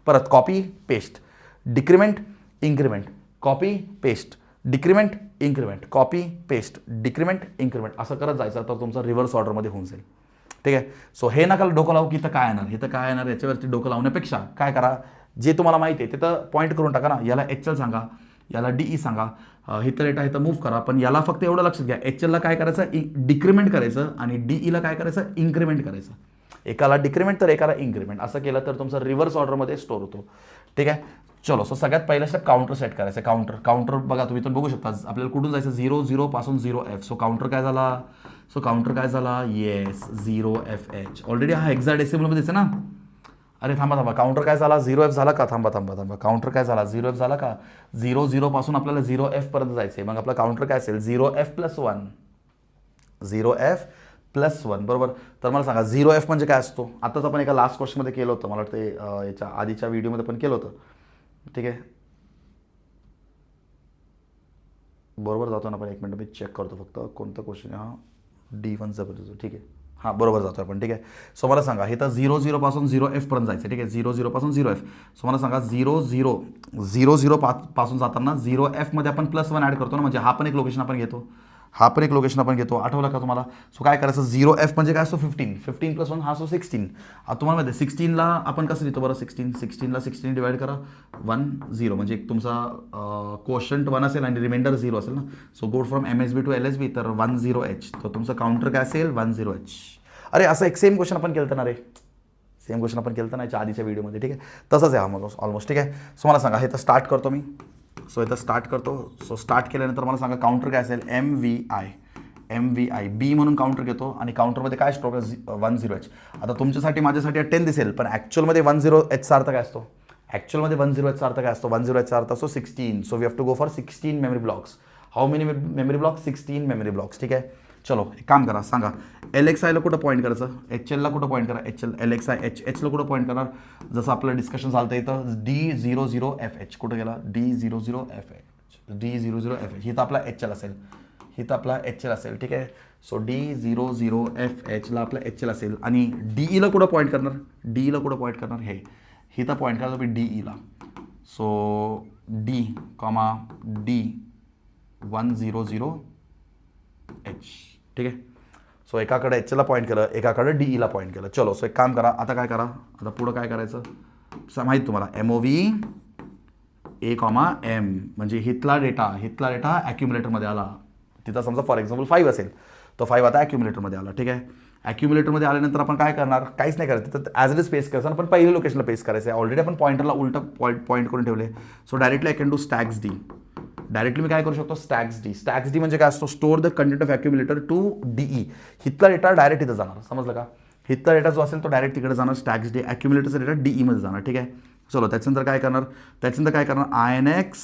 परत copy paste, decrement increment, copy paste, decrement increment, copy paste, decrement increment, असं करत जायचं. तर तुमचा रिव्हर्स ऑर्डरमध्ये होऊन जाईल. ठीक आहे, सो हे नका डोकं लावू की इथं काय येणार, इथं काय येणार, याच्यावरती डोकं लावण्यापेक्षा काय करा, जे तुम्हाला माहिती आहे तिथं पॉईंट करून टाका ना. याला HL सांगा, याला DE सांगा, इथं डेटा इथं मूव्ह करा. पण याला फक्त एवढं लक्षात घ्या, HLला काय करायचं, डिक्रीमेंट करायचं आणि DEला काय करायचं, इन्क्रीमेंट करायचं. एकाला डिक्रीमेंट तर एकाला इन्क्रीमेंट, असं केलं तर तुमचा रिव्हर्स ऑर्डरमध्ये स्टोअर होतो. ठीक आहे, चलो. सो सगळ्यात पहिला स्टेप काउंटर सेट करायचं. काउंटर बघा, तुम्ही इथून बघू शकता आपल्याला कुठून जायचं, 00 पासून 0F. सो काउंटर काय झाला, येस 0FH. ऑलरेडी हा हेक्साडेसिमलमध्ये दिसतं ना. अरे थांबा, काउंटर काय झाला, 0F झाला का, थांबा, काउंटर काय झाला, 0F झाला का. 00 पासून आपल्याला 0F पर्यंत जायचं आहे. मग आपला काउंटर काय असेल, 0F+1, 0F+1 बरोबर. तर मला सांगा 0F म्हणजे काय असतो. आताच आपण एका लास्ट क्वेश्चनमध्ये केलं होतं, मला वाटतं याच्या आधीच्या व्हिडिओमध्ये पण केलं होतं. ठीक आहे, बरोबर जातो ना आपण, 1 मिनिट मी चेक करतो फक्त कोणता क्वेश्चन आहे. D100. ठीक आहे, हां बरोबर जातो आपण. ठीक आहे, सो मला सांगा इथं 00 पासून 0F पर्यंत जायचं. ठीक आहे, 00 पासून 0F. सो मला सांगा 00 पासून जाताना 0F मध्ये आपण +1 ॲड करतो ना, म्हणजे हा पण एक लोकेशन आपण घेतो, आठवलं का तुम्हाला. सो काय करायचं, 0F म्हणजे काय असतो, 15 + 1 हा असतो 16. आता तुम्हाला माहिती आहे 16ला आपण कसं लिहितो बरं, 16ला 16 डिवाइड करा, 1 0, म्हणजे तुमचा क्वोशंट 1 असेल आणि रिमाइंडर 0 असेल ना. So go from MSB to LSB, तर 10H. तर तुमचं काउंटर काय असेल, 10H. अरे असं एक सेम क्वेश्चन आपण केलं ना रे, सेम क्वेश्चन आपण केलं ना याच्या आधीच्या व्हिडिओमध्ये. ठीक आहे, तसंच आहे ऑलमोस्ट. ठीक आहे, सो मला सांगा हे तर स्टार्ट करतो मी. सो इथं स्टार्ट करतो. सो स्टार्ट केल्यानंतर मला सांगा काउंटर काय असेल, MVI बी म्हणून काउंटर घेतो आणि काउंटरमध्ये काय स्टोअर 10H. आता तुमच्यासाठी माझ्यासाठी 10 दिसेल, पण ॲक्च्युअलमध्ये 10Hचा अर्थ काय असतो, ॲक्च्युअलमध्ये 10 याचा अर्थ काय असतो, 10 याचा अर्थ असतो 16. So we have to go for 16 memory blocks. How many memory blocks, 16 memory blocks. ठीक आहे, चलो एक काम करा, सांगा LXIला कुठं पॉईंट करायचं, HLला कुठं पॉईंट करा, HL LXI HHला कुठं पॉईंट करणार, जसं आपलं डिस्कशन झालं इथं D00FH कुठं गेला, D00FH D00FH ही तर आपला HL असेल, ही तर आपला HL असेल. ठीक आहे, सो D00FHला आपला HL असेल आणि DEला कुठं पॉईंट करणार, DEला कुठं पॉईंट करणार, हे ही तर पॉईंट करणार तुम्ही DEला. So D, D100H. ठीक आहे, सो एकाकडे HLला पॉईंट केलं, एकाकडे DEला पॉईंट केलं. चलो, सो एक काम करा, आता काय करा, आता पुढं काय करायचं माहीत तुम्हाला, MOV A,M म्हणजे हितला डेटा ॲक्युम्युलेटरमध्ये आला. तिथं समजा फॉर एक्झाम्पल 5 असेल, तो 5 आता ॲक्युम्युलेटरमध्ये आला. ठीक आहे, ॲक्युम्युलेटरमध्ये आल्यानंतर आपण काय करणार, काहीच नाही करायचं, तिथं ॲज इट इज पेस्ट करायचं, पण पहिल्या लोकेशनला पेस्ट करायचं आहे. ऑलरेडी आपण पॉईंटरला उलटं पॉईंट करून ठेवले. So directly I can do stax D. Directly मी काय करू शकतो, स्टॅक्स D म्हणजे काय असतो, store the content of accumulator to DE. हितला डेटा डायरेक्ट इथं जाणार, समजलं का, हितला डेटा जो असेल तो डायरेक्ट तिकडे जाणार, स्टॅक्स D. ॲक्युम्युलेटरचा डेटा DE मध्ये जाणार. ठीक आहे, चलो त्याच्यानंतर काय करणार, INX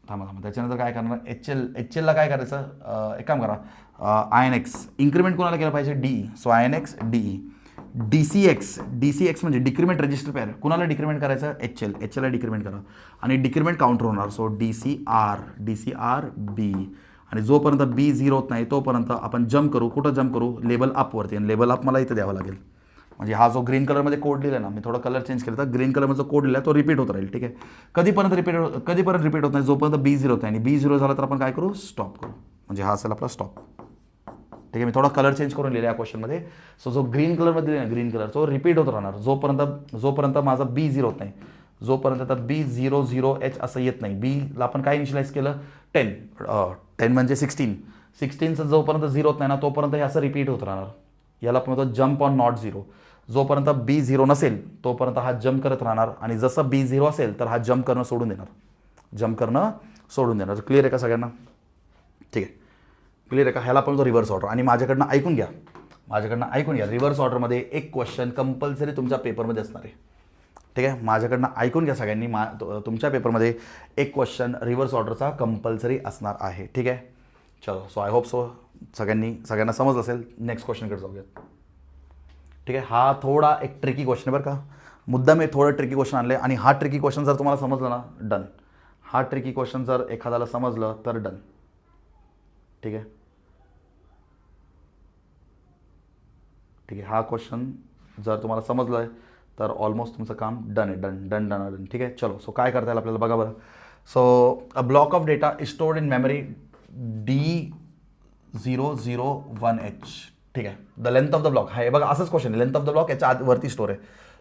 थांबा, त्याच्यानंतर काय करणार, HLला काय करायचं, एक काम करा, INX इन्क्रीमेंट कोणाला केलं पाहिजे, DE. So INX DE. DCX म्हणजे डिक्रीमेंट रजिस्टर पेअर, कुणाला डिक्रीमेंट करायचं, HLला डिक्रीमेंट करा आणि डिक्रीमेंट काउंटर होणार. So DCR B. आणि जोपर्यंत B 0 होत नाही तोपर्यंत आपण जम्प करू, कुठं जम्प करू, लेबल अपवरती, आणि लेबल अप मला इथं द्यावं लागेल. म्हणजे हा जो ग्रीन कलरमध्ये कोड लिहिला ना, मी थोडा कलर चेंज केला तर ग्रीन कलरमध्ये जो कोड लिहिला तो रिपीट होत राहील. ठीक आहे, कधीपर्यंत रिपीट होत नाही, जोपर्यंत B 0 होत नाही. आणि B 0 झाला तर आपण काय करू, स्टॉप करू, म्हणजे हा असेल आपला स्टॉप. ठीक आहे, मी थोडा कलर चेंज करून लिहिला या क्वेश्चनमध्ये. सो जो ग्रीन कलरमध्ये लिहिला, ग्रीन कलर तो रिपीट होत राहणार जोपर्यंत माझा B 0 होत नाही, जोपर्यंत B00H असं येत नाही. बीला आपण काय इनिशियलाइज केलं, 10 म्हणजे 16चं जोपर्यंत 0 होत नाही ना तोपर्यंत हे असं रिपीट होत राहणार. याला आपण म्हणतो जम्प ऑन नॉट 0. जोपर्यंत B 0 नसेल तोपर्यंत हा जम्प करत राहणार, आणि जसं B 0 असेल तर हा जम्प करणं सोडून देणार. क्लिअर आहे का सगळ्यांना, ठीक आहे, क्लिअर आहे का. ह्याला आपण तो रिव्हर्स ऑर्डर. आणि माझ्याकडनं ऐकून घ्या, रिव्हर्स ऑर्डरमध्ये एक क्वेश्चन कंपल्सरी तुमच्या पेपरमध्ये असणार आहे. ठीक आहे, माझ्याकडनं ऐकून घ्या सगळ्यांनी, तुमच्या पेपरमध्ये एक क्वेश्चन रिव्हर्स ऑर्डरचा कंपल्सरी असणार आहे. ठीक आहे, चलो, सो आय होप सो सगळ्यांना समजलं असेल. नेक्स्ट क्वेश्चनकडे जाऊयात. ठीक आहे, हा थोडा एक ट्रिकी क्वेश्चन आहे बरं का, मुद्दा मी थोडं ट्रिकी क्वेश्चन आणले. आणि हा ट्रिकी क्वेश्चन जर तुम्हाला समजलं ना, डन. हा ट्रिकी क्वेश्चन जर एखाद्याला समजलं तर डन. ठीक आहे, हा क्वेश्चन जर तुम्हाला समजलं आहे तर ऑलमोस्ट तुमचं काम डन आहे, डन. ठीक आहे, चलो, सो काय करता येईल आपल्याला बघा बरं. So a block of data is stored in memory D001H. ठीक आहे, the length of the block, हे बघा असंच क्वेश्चन आहे. लेंथ ऑफ द ब्लॉक याच्या वरती स्टोर आहे.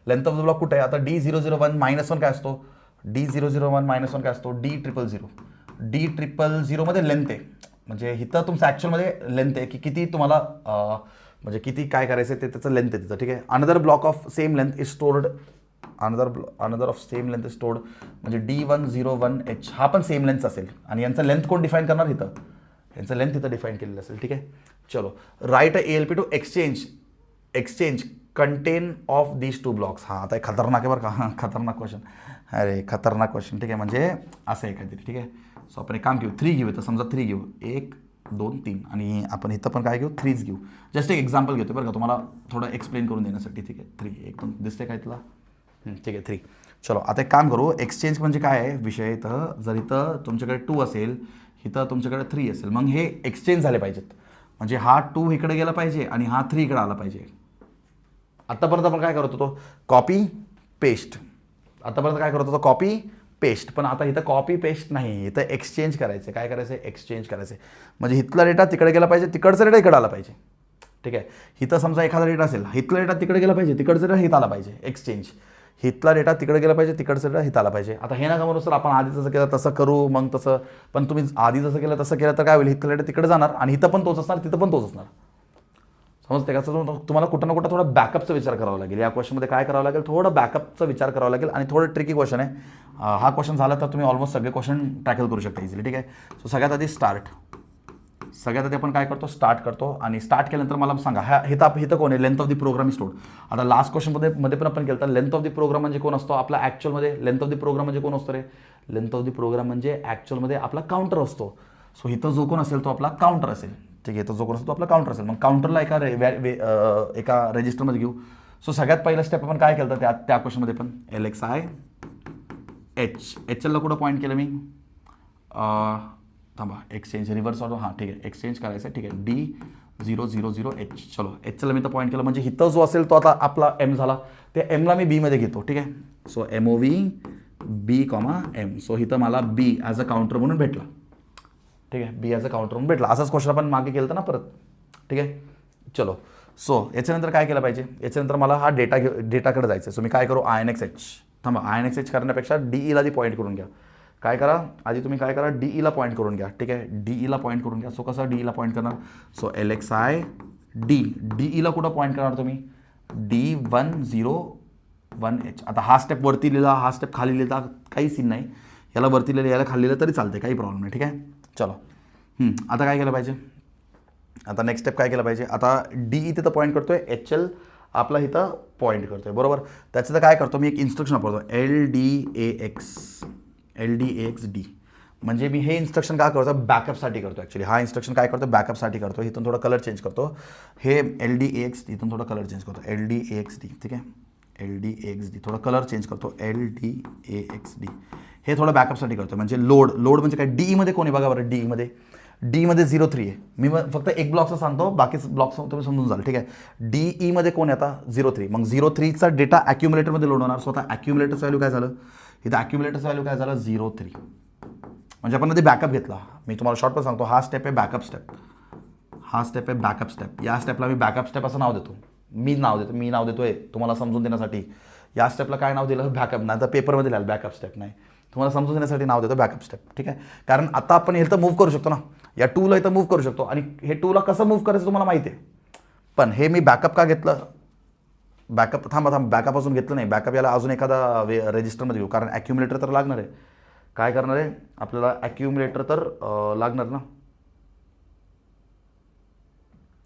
लेंथ ऑफ द ब्लॉक कुठे आहे, आता D001 -1 काय असतो, D001 -1 काय असतो, D000 मध्ये लेंथ आहे. म्हणजे इथं तुमचं ॲक्च्युअलमध्ये लेंथ आहे की किती तुम्हाला म्हणजे किती काय करायचं ते त्याचं लेंथ आहे तिथं. ठीक आहे, another block of same length is stored, another of same length is stored म्हणजे D101H. हा पण सेम लेंथ असेल आणि यांचं लेंथ कोण डिफाईन करणार, इथं यांचं लेंथ इथं डिफाईन केलेलं असेल. ठीक आहे, चलो, write a ALP to exchange content of these 2 blocks. हा आता खतरनाक आहे बरं का, खतरनाक क्वेश्चन. ठीक आहे, म्हणजे असं आहे काहीतरी. ठीक आहे, सो आपण एक काम घेऊ, 3 घेऊ. तर समजा 3 घेऊ, 1 2 3, आणि आपण इथं पण काय घेऊ, 3च घेऊ. जस्ट एक एक्झाम्पल घेतो बरं का, तुम्हाला थोडं एक्सप्लेन करून देण्यासाठी. ठीक आहे, 3 1 2 दिसते काय तुला, ठीक आहे 3. चलो, आता एक काम करू, एक्सचेंज म्हणजे काय आहे विषय. इथं जर इथं तुमच्याकडे 2 असेल, इथं तुमच्याकडे 3 असेल, मग हे एक्सचेंज झाले पाहिजेत. म्हणजे हा 2 इकडे गेला पाहिजे आणि हा 3 इकडे आला पाहिजे. आत्तापर्यंत आपण काय करत होतो, कॉपी पेस्ट. पण आता इथं कॉपी पेस्ट नाही, इथं एक्सचेंज करायचं. काय करायचं, एक्सचेंज करायचं. म्हणजे इथला डेटा तिकडे गेला पाहिजे, तिकडचा डेटा इकडे आला पाहिजे. ठीक आहे, इथं समजा एखादा डेटा असेल, इथला डेटा तिकडे गेला पाहिजे, तिकडचा डेटा हित आला पाहिजे. एक्सचेंज, हितला डेटा तिकडे गेला पाहिजे, तिकडचा डेटा हित आला पाहिजे. आता हे नका म्हणू सर आपण आधी जसं केलं तसं करू, मग तसं. पण तुम्ही आधी जसं केलं तसं केलं तर काय होईल, हितला डेटा तिकडे जाणार आणि इथं पण तोच असणार, तिथं पण तोच असणार. समजते का. तुम्हाला कुठं ना कुठं थोडा बॅकअपचा विचार करावा लागेल. या क्वेश्चनमध्ये काय करावं लागेल, थोडं बॅकअपचा विचार करावा लागेल. आणि थोडं ट्रिकी क्वेश्चन आहे. हा क्वेश्चन झाला तर तुम्ही ऑलमोस्ट सगळे क्वेश्चन टॅकल करू शकता इझिली. ठीक आहे, सो सगळ्यात आधी स्टार्ट. सगळ्यात आधी आपण काय करतो, स्टार्ट करतो. आणि स्टार्ट केल्यानंतर मला सांगा हिथं कोण आहे, length of the program is told. आता लास्ट क्वेश्चनमध्ये पण आपण केलं तर लेंथ ऑफ द प्रोग्राम म्हणजे कोण असतो आपला ॲक्च्युअलमध्ये, लेंथ ऑफ द प्रोग्राम म्हणजे कोण असतो रे, लेंथ ऑफ द प्रोग्राम म्हणजे ॲक्च्युअलमध्ये आपला काउंटर असतो. सो इथं जो कोण असेल तो आपला काउंटर असेल. ठीक आहे, तो जो कोण असेल तो आपला काउंटर असेल. मग काउंटरला एका रजिस्टरमध्ये घेऊ. सो सगळ्यात पहिला स्टेप आपण काय केलं तर त्या क्वेश्चनमध्ये पण LXI एच एलला कुठं पॉईंट केलं मी, थांबा एक्सचेंज रिव्हर्स ऑर्डर, हां ठीक आहे एक्सचेंज करायचं आहे. ठीक आहे D000H. चलो एचला मी तर पॉईंट केलं म्हणजे हिथं जो असेल तो आता आपला M झाला. ते Mला मी बीमध्ये घेतो. ठीक आहे, so MOV B, M. So इथं मला B ॲज अ काउंटर म्हणून भेटला. ठीक आहे, B ॲज अ काउंटर म्हणून भेटला. असाच क्वेश्चन आपण मागे केलं तर ना परत. ठीक आहे, चलो. सो याच्यानंतर काय केलं पाहिजे, याच्यानंतर मला हा डेटाकडे जायचं. सो मी काय करू, INXH. थांबा, INXH करण्यापेक्षा DEला आधी पॉईंट करून घ्या. काय करा आधी तुम्ही काय करा, DEला पॉईंट करून घ्या. ठीक आहे, DEला पॉईंट करून घ्या. सो कसं DEला पॉईंट करणार, सो LXI D. DEला कुठं पॉईंट करणार तुम्ही, D101H. आता हा स्टेप वरती लिहिला, हा स्टेप खाली लिहिला, काही सीन नाही. याला वरती लिहिलं, याला खाली लिहिलं तरी चालते, काही प्रॉब्लेम नाही. ठीक आहे, चलो. आता काय केलं पाहिजे, आता नेक्स्ट स्टेप काय केलं पाहिजे. आता DE तिथं पॉईंट करतोय, HL आपला इथं पॉईंट करतोय, बरोबर. त्याचं तर काय करतो मी, एक इन्स्ट्रक्शन वापरतो, LDAXD. म्हणजे मी हे इन्स्ट्रक्शन काय करतो, बॅकअपसाठी करतो. ॲक्च्युली हा इन्स्ट्रक्शन काय करतो, बॅकअपसाठी करतो. इथून थोडा कलर चेंज करतो. हे LDAXD, इथून थोडा कलर चेंज करतो, LDAXD. ठीक आहे, LDAXD थोडा कलर चेंज करतो, LDAXD. हे थोडं बॅकअपसाठी करतो. म्हणजे लोड म्हणजे काय, DEमध्ये कोण आहे बघा बरं, डीमध्ये 03 आहे. मी फक्त एक ब्लॉकचं सांगतो, बाकी ब्लॉक्स तुम्ही समजून जाल. ठीक आहे, DEमध्ये कोण आहे आता 03. मग 03चा डेटा ॲक्युम्युलेटरमध्ये लोड होणार. सो आता ॲक्युम्युलेटरचं व्हॅल्यू काय झालं, इथं ॲक्युम्युलेटरचं व्हॅल्यू काय झालं 03. म्हणजे आपण आधी बॅकअप घेतला. मी तुम्हाला शॉर्ट पण सांगतो, हा स्टेप आहे बॅकअप स्टेप, हा स्टेप आहे बॅकअप स्टेप. या स्टेपला मी बॅकअप स्टेप असं नाव देतो. मी नाव देतोय तुम्हाला समजून देण्यासाठी. या स्टेपला काय नाव दिलं, बॅकअप. नाही तर पेपरमध्ये लिहाल बॅकअप स्टेप, नाही तुम्हाला समजून देण्यासाठी नाव देतो बॅकअप स्टेप. ठीक आहे, कारण आता आपण इथं मूव्ह करू शकतो ना, या टूला इथं मूव्ह करू शकतो. आणि हे टूला कसं मूव्ह करायचं तुम्हाला माहिती आहे. पण हे मी बॅकअप का घेतलं, थांबा बॅकअप अजून घेतलं नाही. बॅकअप याला अजून एखादा रजिस्टरमध्ये घेऊ, कारण ॲक्युम्युलेटर तर लागणार आहे. काय करणार आहे आपल्याला, ॲक्युम्युलेटर तर लागणार ना.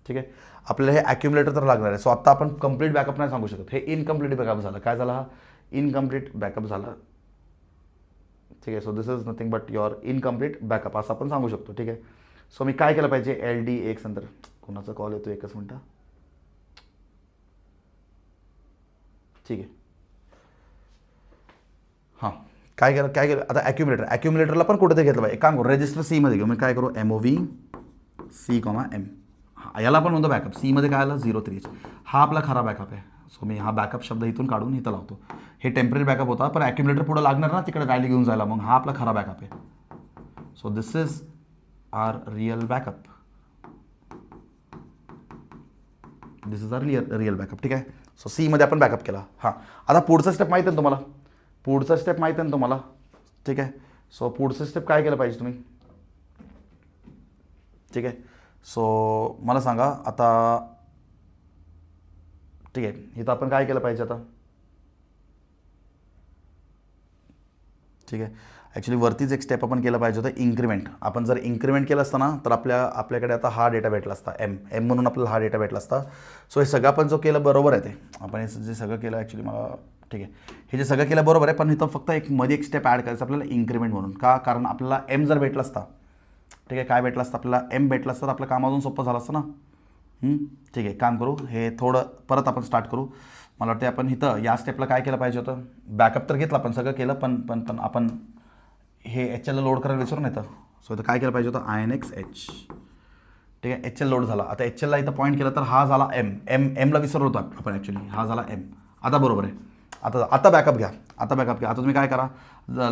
ठीक आहे, आपल्याला हे ॲक्युम्युलेटर तर लागणार आहे. सो आता आपण कंप्लीट बॅकअप नाही सांगू शकत. हे इनकम्प्लीट बॅकअप झालं. काय झाला, हा इनकम्प्लीट बॅकअप झाला. ठीक आहे, so this is nothing but your incomplete backup असं आपण सांगू शकतो. ठीक आहे, सो मी काय केलं पाहिजे, LDAX नंतर कोणाचा कॉल येतो, एकच मिनटं. ठीक आहे, हां काय केलं आता ॲक्युम्युलेटरला पण कुठे ते घेतलं पाहिजे. एक काम करू, रजिस्टर सीमध्ये घेऊ. मी काय करू, MOV C, M. याला पण म्हणतो बॅकअप. सीमध्ये काय आलं 03. हा आपला खरा बॅकअप आहे. सो मी हा बॅकअप शब्द इथून काढून इथं लावतो. हे टेम्पररी बॅकअप होता, पण ॲक्युम्युलेटर पुढे लागणार ना तिकडे व्हॅल्यू घेऊन जायला. मग हा आपला खरा बॅकअप आहे. So this is our real backup. This is our real backup. ठीक आहे, सो सीमध्ये आपण बॅकअप केला. हां, आता पुढचा स्टेप माहीत आहे ना तुम्हाला, ठीक आहे, सो पुढचं स्टेप काय केलं पाहिजे तुम्ही. ठीक आहे, सो मला सांगा आता. ठीक आहे, इथं आपण काय केलं पाहिजे आता. ठीक आहे, ॲक्च्युली वरतीच एक स्टेप आपण केलं पाहिजे होतं, इन्क्रीमेंट. आपण जर इन्क्रीमेंट केलं असतं ना तर आपल्याकडे आता हा डेटा भेटला असता, एम म्हणून आपल्याला हा डेटा भेटला असता. सो हे सगळं आपण जो केलं बरोबर आहे. ते आपण हे जे सगळं केलं ॲक्च्युली मला, ठीक आहे, हे जे सगळं केलं बरोबर आहे. पण इथं फक्त एक स्टेप ॲड करायचं आपल्याला, इन्क्रीमेंट म्हणून. का, कारण आपल्याला M जर भेटला असता, ठीक आहे, काय भेटलं असतं आपल्याला, M भेटलं असतं तर आपलं काम अजून सोपं झालं असतं ना. ठीक आहे, काम करू, हे थोडं परत आपण स्टार्ट करू. मला वाटतं आपण इथं या स्टेपला काय केलं पाहिजे होतं, बॅकअप तर घेतला, पण सगळं केलं, पण आपण हे HL लोड करायला विचारून येतं. सो इथं काय केलं पाहिजे होतं, INXH. ठीक आहे, HL लोड झाला. आता HLला इथं पॉईंट केलं तर हा झाला Mला विसरलो होतो आपण ॲक्च्युली, हा झाला M. आता बरोबर आहे. आता बॅकअप घ्या. आता तुम्ही काय करा,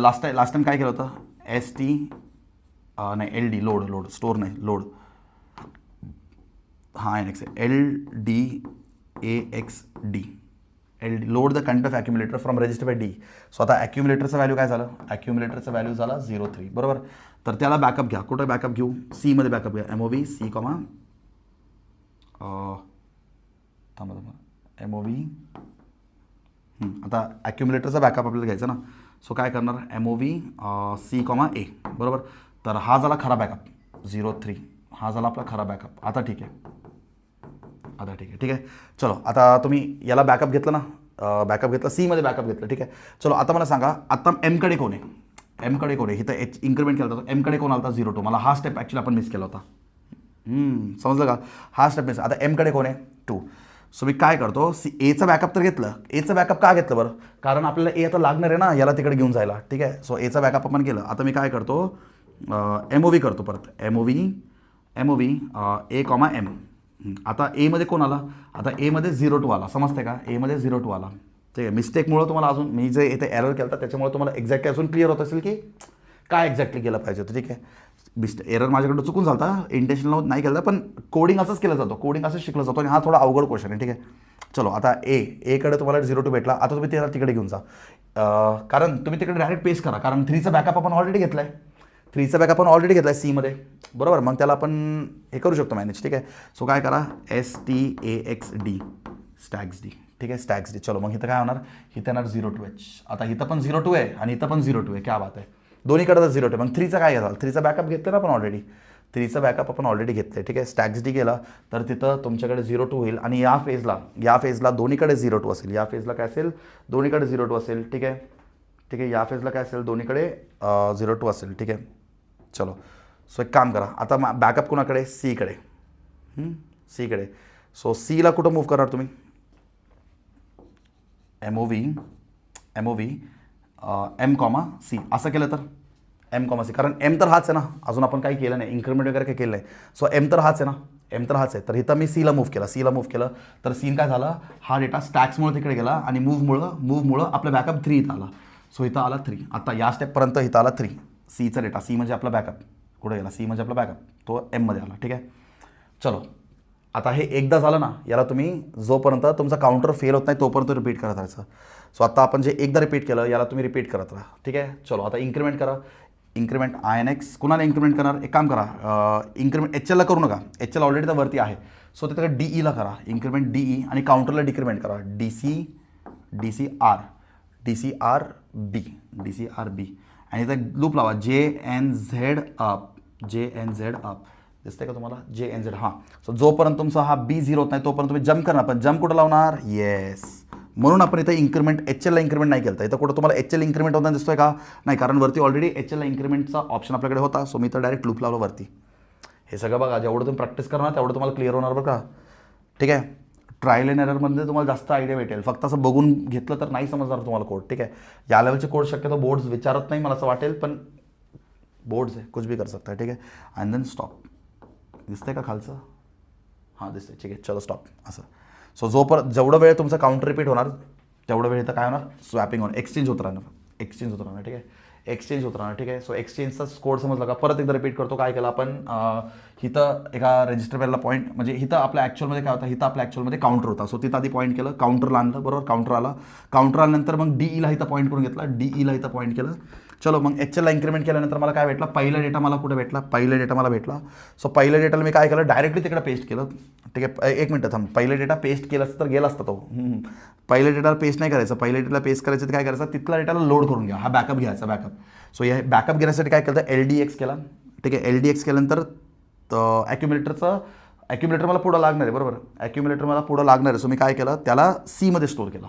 लास्ट टाइम काय केलं होतं, ST नाही LD लोड स्टोर नाही लोड. हां INX LDAXD load the content of accumulator from register by D. So आता ॲक्युम्युलेटरचं व्हॅल्यू काय झालं, ॲक्युम्युलेटरचं व्हॅल्यू झाला 03, बरोबर. तर त्याला बॅकअप घ्या. कुठं बॅकअप घेऊ, सीमध्ये बॅकअप घ्या. MOV C, MOV. आता ॲक्युम्युलेटरचा बॅकअप आपल्याला घ्यायचा ना. सो काय करणार, MOV C, A, बरोबर. तर हा झाला खरा बॅकअप 03. हा झाला आपला खरा बॅकअप. आता ठीक आहे ठीक आहे. चलो आता तुम्ही याला बॅकअप घेतलं ना, बॅकअप घेतलं, सीमध्ये बॅकअप घेतलं, ठीक आहे. चलो आता मला सांगा, आता एमकडे कोण आहे, एमकडे कोण आहे, इथं एच इन्क्रीमेंट केला होता, एमकडे कोण आला होता 0 2. मला हा स्टेप ॲक्च्युली आपण मिस केला होता. समजलं का, हा स्टेप मिस. आता एमकडे कोण आहे 2. सो मी काय करतो, एचं बॅकअप तर घेतलं. एचं बॅकअप का घेतलं बरं, कारण आपल्याला ए आता लागणार आहे ना याला तिकडे घेऊन जायला, ठीक आहे. सो एचा बॅकअप आपण केलं. आता मी काय करतो, MOV करतो परत, MOV ए कॉमा एम. आता एमध्ये कोण आला, आता एमध्ये 0 2 आला, समजते का, एमध्ये 0 2 आला, ठीक आहे. मिस्टेकमुळं तुम्हाला अजून, मी जे इथे एरर केलं तर त्याच्यामुळे तुम्हाला एक्झॅक्टली अजून क्लिअर होत असेल की काय एक्झॅक्टली केलं पाहिजे होतं, ठीक आहे. एरर माझ्याकडं चुकून झाला, इंटेन्शनल नाही केलं, पण कोडिंग असंच केलं जातं, कोडिंग असंच शिकलं जातो, आणि हा थोडा अवघड क्वेश्चन आहे, ठीक आहे. चलो आता एकडे तुम्हाला 0 2 भेटला. आता तुम्ही त्याला तिकडे घेऊन जा, कारण तुम्ही तिकडे डायरेक्ट पेस्ट करा, कारण 3चा बॅकअप आपण ऑलरेडी घेतला आहे, 3चा बॅकअप आपण ऑलरेडी घेतला आहे सीमध्ये, बरोबर. मग त्याला आपण हे करू शकतो मॅनेज, ठीक आहे. सो काय करा, STAXD स्टॅक्स डी, ठीक आहे, स्टॅक्स डी. चलो मग इथं काय होणार, इथं येणार 0 2 H. आता इथं पण 0 2 आहे आणि इथं पण 0 2 आहे, क्या बात आहे, दोन्हीकडे तर 0 2. मग 3चा काय झालं, 3चा बॅकअप घेतलं ना आपण ऑलरेडी, 3चा बॅकअप आपण ऑलरेडी घेतलं आहे, ठीक आहे. स्टॅक्स डी केला तर तिथं तुमच्याकडे 0 2 होईल, आणि या फेजला दोन्हीकडे 0 2 असेल, या फेजला काय असेल, दोन्हीकडे 0 2 असेल, ठीक आहे, ठीक आहे. या फेजला काय असेल, दोन्हीकडे 0 2 असेल, ठीक आहे. चलो सो एक काम करा, आता बॅकअप कोणाकडे, सीकडे, सीकडे. सो सीला कुठं मूव्ह करणार तुम्ही, MOV M कॉमा सी असं केलं तर, M कॉमा सी, कारण M तर हाच आहे ना, अजून आपण काही केलं नाही, इन्क्रीमेंट वगैरे काही केलं नाही. सो M तर हाच आहे ना, M तर हाच आहे, तर इथं मी सीला मूव्ह केलं, तर सीन काय झालं, हा डेटा स्टॅक्समुळे तिकडे गेला, आणि मूव्हमुळं आपला बॅकअप 3 इथं आला. सो इथं आला 3. आता या स्टेपपर्यंत इथं आला 3, सीचा डेटा, सी म्हणजे आपला बॅकअप, कुठे गेला, सी म्हणजे आपला बॅकअप, तो एममध्ये आला, ठीक आहे. चलो आता हे एकदा झालं ना, याला तुम्ही जोपर्यंत तुमचा काउंटर फेल होत नाही तोपर्यंत रिपीट करत राहायचं. सो आता आपण जे एकदा रिपीट केलं, याला तुम्ही रिपीट करत राहा, ठीक आहे. चलो आता इन्क्रीमेंट करा, इन्क्रीमेंट INX. कुणाला इन्क्रीमेंट करणार, एक काम करा, इन्क्रीमेंट HLला करू नका, HL ऑलरेडी तर वरती आहे. सो तिथे DEला करा, इन्क्रीमेंट DE, आणि काउंटरला डिक्रीमेंट करा, DCRB, आणि इथं लूप लावा, JNZ अप, दिसतंय का तुम्हाला, JNZ. हां, सो जोपर्यंत तुमचा हा B0 होत नाही तोपर्यंत तुम्ही जम्प करणार, पण जम्प कुठं लावणार, येस. म्हणून आपण इथं इन्क्रीमेंट HLला इन्क्रीमेंट नाही केलं, इथं कुठं तुम्हाला HL इन्क्रीमेंट होताना दिसतोय का, नाही, कारण वरती ऑलरेडी HLला इन्क्रीमेंटचा ऑप्शन आपल्याकडे होता. सो मी तर डायरेक्ट लूप लावलं वरती. हे सगळं बघा, जेवढं तुम्ही प्रॅक्टिस करणार तेवढं तुम्हाला क्लिअर होणार बरं का, ठीक आहे. ट्रायल अँड एररमध्ये तुम्हाला जास्त आयडिया भेटेल, फक्त असं बघून घेतलं तर नाही समजणार तुम्हाला कोड, ठीक आहे. या लेवलचे कोड शक्यतो बोर्ड्स विचारत नाही मला असं वाटेल, पण बोर्ड्स आहे, कुछ भी कर सकता है, ठीक आहे. अँड देन स्टॉप, दिसतंय का खालचं, हां दिसतंय, ठीक आहे. चलो स्टॉप असं. सो जेवढं वेळ तुमचा काउंटर रिपीट होणार तेवढं वेळ इथं काय होणार, स्वॅपिंग होणार, एक्सचेंज होत राहणार, ठीक आहे, एक्सचेंज होत राहणार, ठीक आहे. सो एक्सचेंजचा कोड समजला का, परत एकदा रिपीट करतो. काय केलं आपण, इथं एका रजिस्टर बेलला पॉईंट, म्हणजे इथं आपल्या ॲक्च्युअलमध्ये काय होतं, इथं आपल्या ॲक्च्युअलमध्ये काउंटर होता. सो तिथं आधी पॉईंट केलं, काउंटरला आणलं, बरोबर, काउंटर आल्यानंतर मग DEला इथं पॉईंट करून घेतला, DEला इथं पॉईंट केलं. चलो मग HLला इन्क्रीमेंट केल्यानंतर मला काय भेटला, पहिला डेटा मला कुठे भेटला, पहिला डेटा मला भेटला. सो पहिल्या डेटाला मी काय केलं, डायरेक्टली तिकडे पेस्ट केलं, ठीक आहे. एक मिनटं थांब, पहिला डेटा पेस्ट केला असतं तर गेला असता तो, पहिल्या डेटाला पेस्ट नाही करायचं, पहिल्या डेटाला पेस्ट करायचं तर काय करायचं, तिथला डेटाला लोड करून घ्या, हा बॅकअप घ्यायचा, बॅकअप. सो या बॅकअप घेण्यासाठी काय केलं, LDX केला, ठीक आहे. LDX केल्यानंतर ॲक्युम्युलेटर मला पुढं लागणार आहे, बरोबर, ॲक्युम्युलेटर मला पुढं लागणार आहे. सो मी काय केलं, त्याला सीमध्ये स्टोअर केला,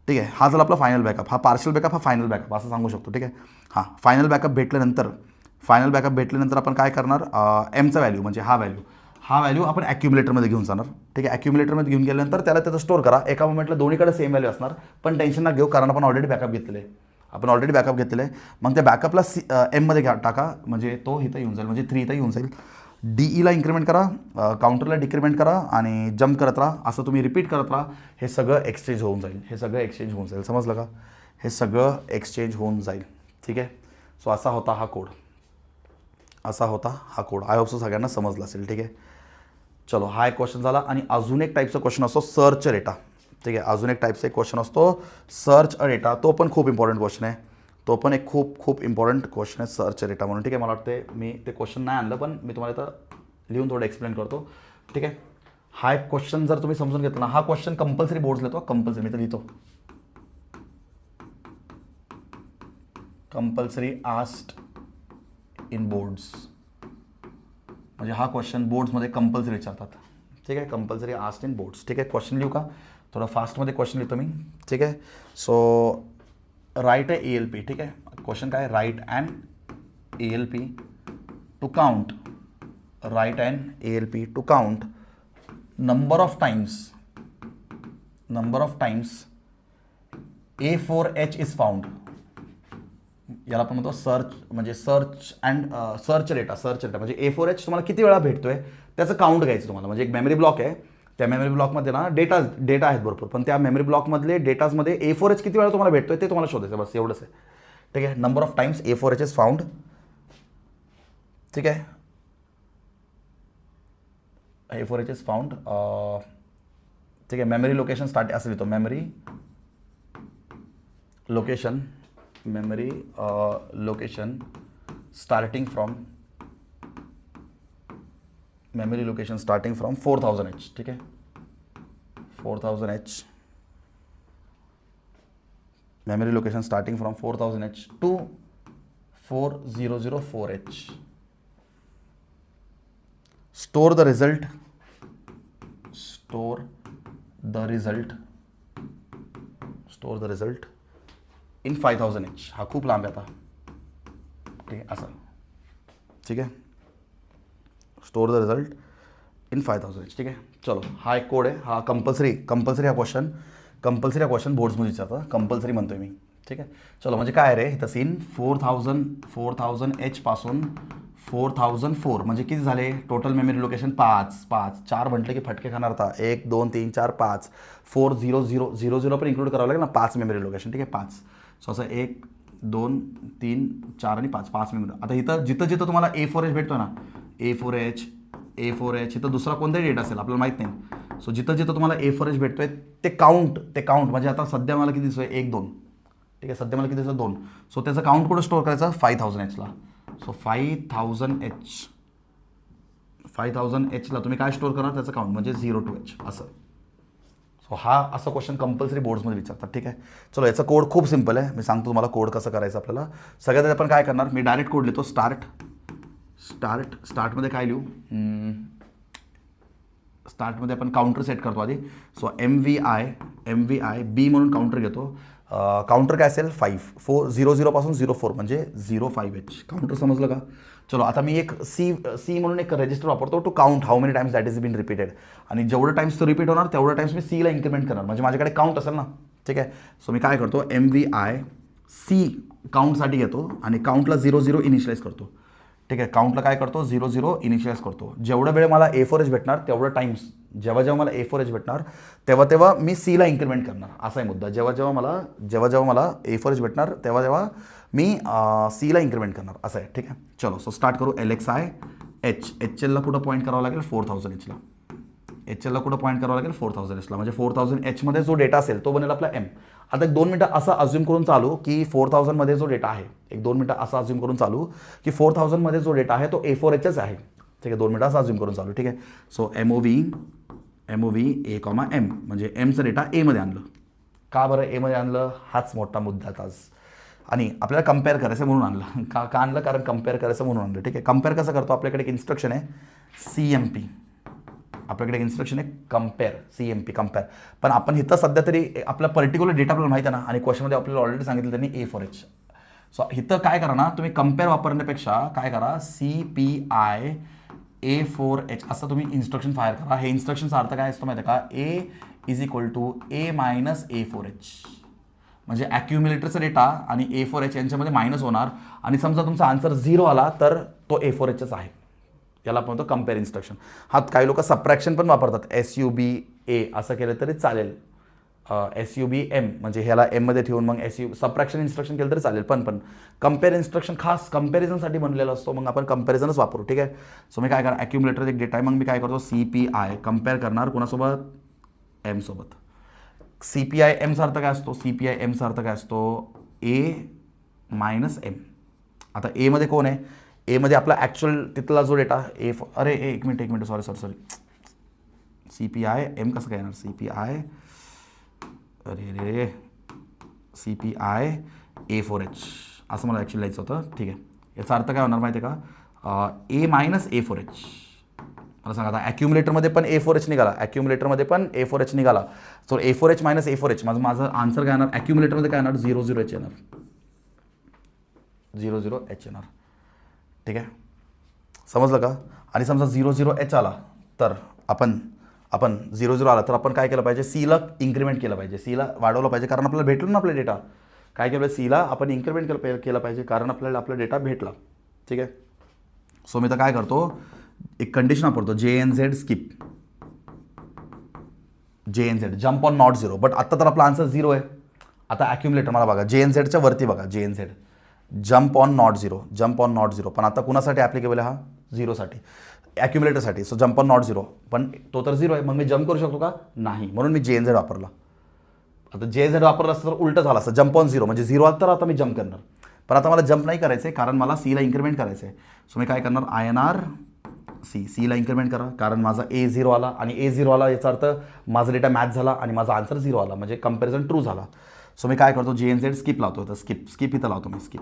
ठीक आहे. हा झाला आपला फायनल बॅकअप, हा पार्शियल बॅकअप, हा फायनल बॅकअप असं सांगू शकतो, ठीक आहे. हां, फायनल बॅकअप भेटल्यानंतर आपण काय करणार, एमचा व्हॅल्यू म्हणजे हा व्हॅल्यू आपण ॲक्युम्युलेटरमध्ये घेऊन जाणार, ठीक आहे. ॲक्युम्युलेटरमध्ये घेऊन गेल्यानंतर त्याला त्याचं स्टोअर करा. एका मोमेंटला दोन्हीकडे सेम व्हॅल्यू असणार, पण टेन्शन ना घेऊ, कारण आपण ऑलरेडी बॅकअप घेतलेलं आहे. मग त्या बॅकअपला एममध्ये टाका, म्हणजे तो इथं येऊन जाईल, म्हणजे 3 इथं येऊन जाईल. DEला इन्क्रीमेंट करा, काउंटरला डिक्रीमेंट करा, आणि जम्प करत राहा, असं तुम्ही रिपीट करत राहा. हे सगळं एक्सचेंज होऊन जाईल, समजलं का, हे सगळं एक्सचेंज होऊन जाईल, ठीक आहे. सो असा होता हा कोड, आय होप सो सगळ्यांना समजलं असेल, ठीक आहे. चलो हा एक क्वेश्चन झाला. आणि अजून एक टाईपचा क्वेश्चन असतो सर्च डेटा, ठीक आहे. अजून एक टाईपचा एक क्वेश्चन असतो सर्च डेटा, तो पण खूप इम्पॉर्टंट क्वेश्चन आहे, खूप इम्पॉर्टंट क्वेश्चन आहे सर्च डेटा म्हणून, ठीक आहे. मला वाटते मी ते क्वेश्चन नाही आणलं, पण मी तुम्हाला इथं लिहून थोडं एक्सप्लेन करतो, ठीक आहे. हा एक क्वेश्चन जर तुम्ही समजून घेतला ना, हा क्वेश्चन कंपल्सरी बोर्ड्स लिहितो, कंपल्सरी, मी तर लिहितो, कंपल्सरी आस्क्ड इन बोर्ड्स, म्हणजे हा क्वेश्चन बोर्ड्समध्ये कंपल्सरी विचारतात. ठीक आहे, कंपल्सरी आस्क्ड इन बोर्ड्स. ठीक आहे, क्वेश्चन लिहू का? थोडं फास्टमध्ये क्वेश्चन लिहितो मी. ठीक आहे, सो राईट आहे ALP. ठीक आहे, क्वेश्चन काय? Write and ALP to count. Write and ALP to count number of times A4H is found. याला आपण म्हणतो सर्च डेटा म्हणजे A4H तुम्हाला किती वेळा भेटतोय त्याचं काउंट घ्यायचं तुम्हाला. म्हणजे एक मेमरी ब्लॉक आहे, त्या मेमरी ब्लॉकमध्ये ना डेटा आहेत भरपूर, पण त्या मेमरी ब्लॉकमधले डेटाजमध्ये A4H किती वेळा तुम्हाला भेटतोय ते तुम्हाला शोधायचं, बस एवढंच आहे. ठीक आहे, number of times A4H is found. ठीक आहे, A4H इज फाउंड. ठीक आहे, मेमरी लोकेशन स्टार्ट असं लिहितो. Memory location starting from 4000H. ठीक आहे, 4000H. Memory location starting from 4000H to 4004H. Store the result in 5000H. हा खूप लांब आहे आता. ठीक आहे, असं. ठीक आहे, store the result in 5000H. ठीक आहे, चलो हा एक कोड आहे. हा कंपल्सरी हा क्वेश्चन बोर्ड्समध्ये विचारतात. कंपल्सरी म्हणतोय मी. ठीक आहे, चलो म्हणजे काय रे इथं सीन 4000H पासून 4004 म्हणजे किती झाले टोटल मेमरी लोकेशन? 5 4 म्हटलं की फटके खाणार आता. 1 2 3 4 5 4000 पण इन्क्लूड करावं लागेल ना. 5 मेमरी लोकेशन. ठीक आहे, 5. सो असं 1 2 3 4 आणि 5 मेमरी. आता इथं जिथं तुम्हाला A4H भेटतो ना, A4H इथं दुसरा कोणताही डेटा असेल आपल्याला माहीत नाही. सो जिथं तुम्हाला A4H भेटतोय ते काउंट म्हणजे आता सध्या मला किती दिसतोय? 1 2. ठीक आहे, सध्या मला किती दिसतं? 2. सो त्याचं काउंट कुठं स्टोअर करायचं? 5000Hला. सो 5000Hला तुम्ही काय स्टोअर करणार? त्याचं काउंट म्हणजे 0 to H असं. सो हा असं क्वेश्चन कंपल्सरी बोर्ड्समध्ये विचारतात. ठीक आहे, चलो याचा कोड खूप सिम्पल आहे. मी सांगतो तुम्हाला कोड कसं करायचं आपल्याला. सगळ्यात आधी आपण काय करणार? मी डायरेक्ट कोड लिहितो. स्टार्टमध्ये काय लिहू? स्टार्टमध्ये आपण काउंटर सेट करतो आधी. सो MVI B म्हणून काउंटर घेतो. काउंटर काय असेल? 00 पासून 04 म्हणजे 05H. काउंटर समजलं का? चलो आता मी एक सी म्हणून एक रजिस्टर वापरतो to count how many times that is been repeated. आणि जेवढं टाइम्स तो रिपीट होणार तेवढं टाइम्स मी सीला इन्क्रीमेंट करणार. म्हणजे माझ्याकडे काउंट असेल ना. ठीक आहे, सो मी काय करतो? MVI C काउंटसाठी घेतो आणि काउंटला 00 इनिशियलाइज करतो. ठीक आहे, काउंटला काय करतो? 00 इनिशियलाइज करतो. जेवढं वेळ मला A4H भेटणार तेवढं टाइम्स जेव्हा मला A4H भेटणार तेव्हा मी सीला इन्क्रीमेंट करणार. असा आहे मुद्दा. जेव्हा मला A4H भेटणार तेव्हा मी सीला इन्क्रीमेंट करणार असं आहे. ठीक आहे, चलो सो स्टार्ट करू. LXI HLला कुठं पॉईंट करावं लागेल? 4000Hला. HLला कुठं पॉईंट करावं लागेल? 4000Hला. म्हणजे 4000Hमध्ये जो डेटा असेल तो बनेल आपला M. आता 1-2 मिनटं असं अज्युम करून चालू की 4000मध्ये जो डेटा आहे 1-2 मिनटं असं अज्युम करून चालू की 4000मध्ये जो डेटा आहे तो A4Hच आहे. ठीक आहे, 2 मिनटं असं अज्युम करून चालू. ठीक आहे, सो MOV A, M म्हणजे Mचं डेटा Aमध्ये आणलं. का बरं Aमध्ये आणलं? हाच मोठा मुद्दा आज. आणि आपल्याला कम्पेअर करायचं म्हणून आणलं. का आणलं? कारण कम्पेअर करायचं म्हणून आणलं. ठीक आहे, कम्पेअर कसं करतो? आपल्याकडे एक इन्स्ट्रक्शन आहे CMP. आपल्याकडे इन्स्ट्रक्शन आहे CMP कम्पेअर. पण आपण इथं सध्या तरी आपला पर्टिक्युलर डेटा आपल्याला माहिती आहे ना आणि क्वेश्चनमध्ये आपल्याला ऑलरेडी सांगितलं त्यांनी A4H. सो इथं काय करा ना तुम्ही कम्पेअर वापरण्यापेक्षा काय करा? CPI A4H असं तुम्ही इन्स्ट्रक्शन फायर करा. हे इन्स्ट्रक्शनचा अर्थ काय असतो माहिती आहे का? A is equal to A minus A4H. म्हणजे ॲक्युम्युलेटरचा डेटा आणि A4H यांच्यामध्ये मायनस होणार आणि समजा तुमचा आन्सर 0 आला तर तो A4Hच आहे. याला आपण म्हणतो कम्पेअर इन्स्ट्रक्शन. हा काही लोक सबट्रॅक्शन पण वापरतात. SUBA असं केलं तरी चालेल. SUBM म्हणजे ह्याला एममध्ये ठेवून मग सबट्रॅक्शन इन्स्ट्रक्शन केलं तरी चालेल. पण कम्पेअर इन्स्ट्रक्शन खास कम्पॅरिझनसाठी बनलेला असतो. मग आपण कम्पॅरिझनच वापरू. ठीक आहे, सो मी काय करा? ॲक्युम्युलेटर एक डेटा आहे. मग मी काय करतो? CPI कम्पेअर करणार कोणासोबत? M सोबत. CPI Mचा अर्थ काय असतो? CPI Mचा अर्थ काय असतो? A minus M. आता Aमध्ये कोण आहे? Aमध्ये आपला ॲक्च्युअल तिथला जो डेटा अरे एक मिनिट सॉरी CPI M कसं काय येणार? CPI A4H असं मला ॲक्च्युअली लिहायचं होतं. ठीक आहे, याचा अर्थ काय होणार माहिती आहे का? A-A4H. मला सांगा आता ॲक्युमुलेटरमध्ये पण A4H निघाला, ॲक्युमुलेटरमध्ये पण A4H निघाला. सो A4H - A4H माझं आन्सर काय येणार, ॲक्युमुलेटरमध्ये काय येणार, 00H येणार, 00H येणार. ठीक आहे, समजलं का? आणि समजा 00H आला तर आपण 00 आला तर आपण काय केलं पाहिजे, सीला इन्क्रीमेंट केलं पाहिजे, सीला वाढवलं पाहिजे, कारण आपल्याला भेटलं ना आपला डेटा. काय केलं पाहिजे, सीला आपण इन्क्रीमेंट केलं पाहिजे, कारण आपल्याला आपला डेटा भेटला. ठीक आहे, सो मी तर काय करतो, एक कंडिशन वापरतो, JNZ skip, JNZ jump on not 0. But आत्ता तर आपला आन्सर 0 आहे. आता ॲक्युमुलेटर मला बघा, JNZच्या वरती बघा, JNZ jump on not 0, jump on not 0. पण आता कुणासाठी ॲप्लिकेबल आहे हा, 0साठी, ॲक्युमुलेटरसाठी. सो जम्प ऑन नॉट 0, पण तो तर 0 आहे, मग मी जम्प करू शकतो का, नाही, म्हणून मी JNZ वापरला. आता JNZ वापरलं असतं तर उलटं झालं असतं, जम्प ऑन 0 म्हणजे 0 आलं तर आता मी जम्प करणार. पण आता मला जम्प नाही करायचं आहे, कारण मला सीला इन्क्रीमेंट करायचं आहे. सो मी काय करणार, INR सीला इन्क्रीमेंट करा, कारण माझा A0 आला, आणि A0 आला याचा अर्थ माझा डेटा मॅच झाला आणि माझा आन्सर 0 आला, म्हणजे कंपॅरिझन ट्रू झाला. सो मी काय करतो, JNZ स्किप लावतो, तर स्किप इथं लावतो मी, स्किप.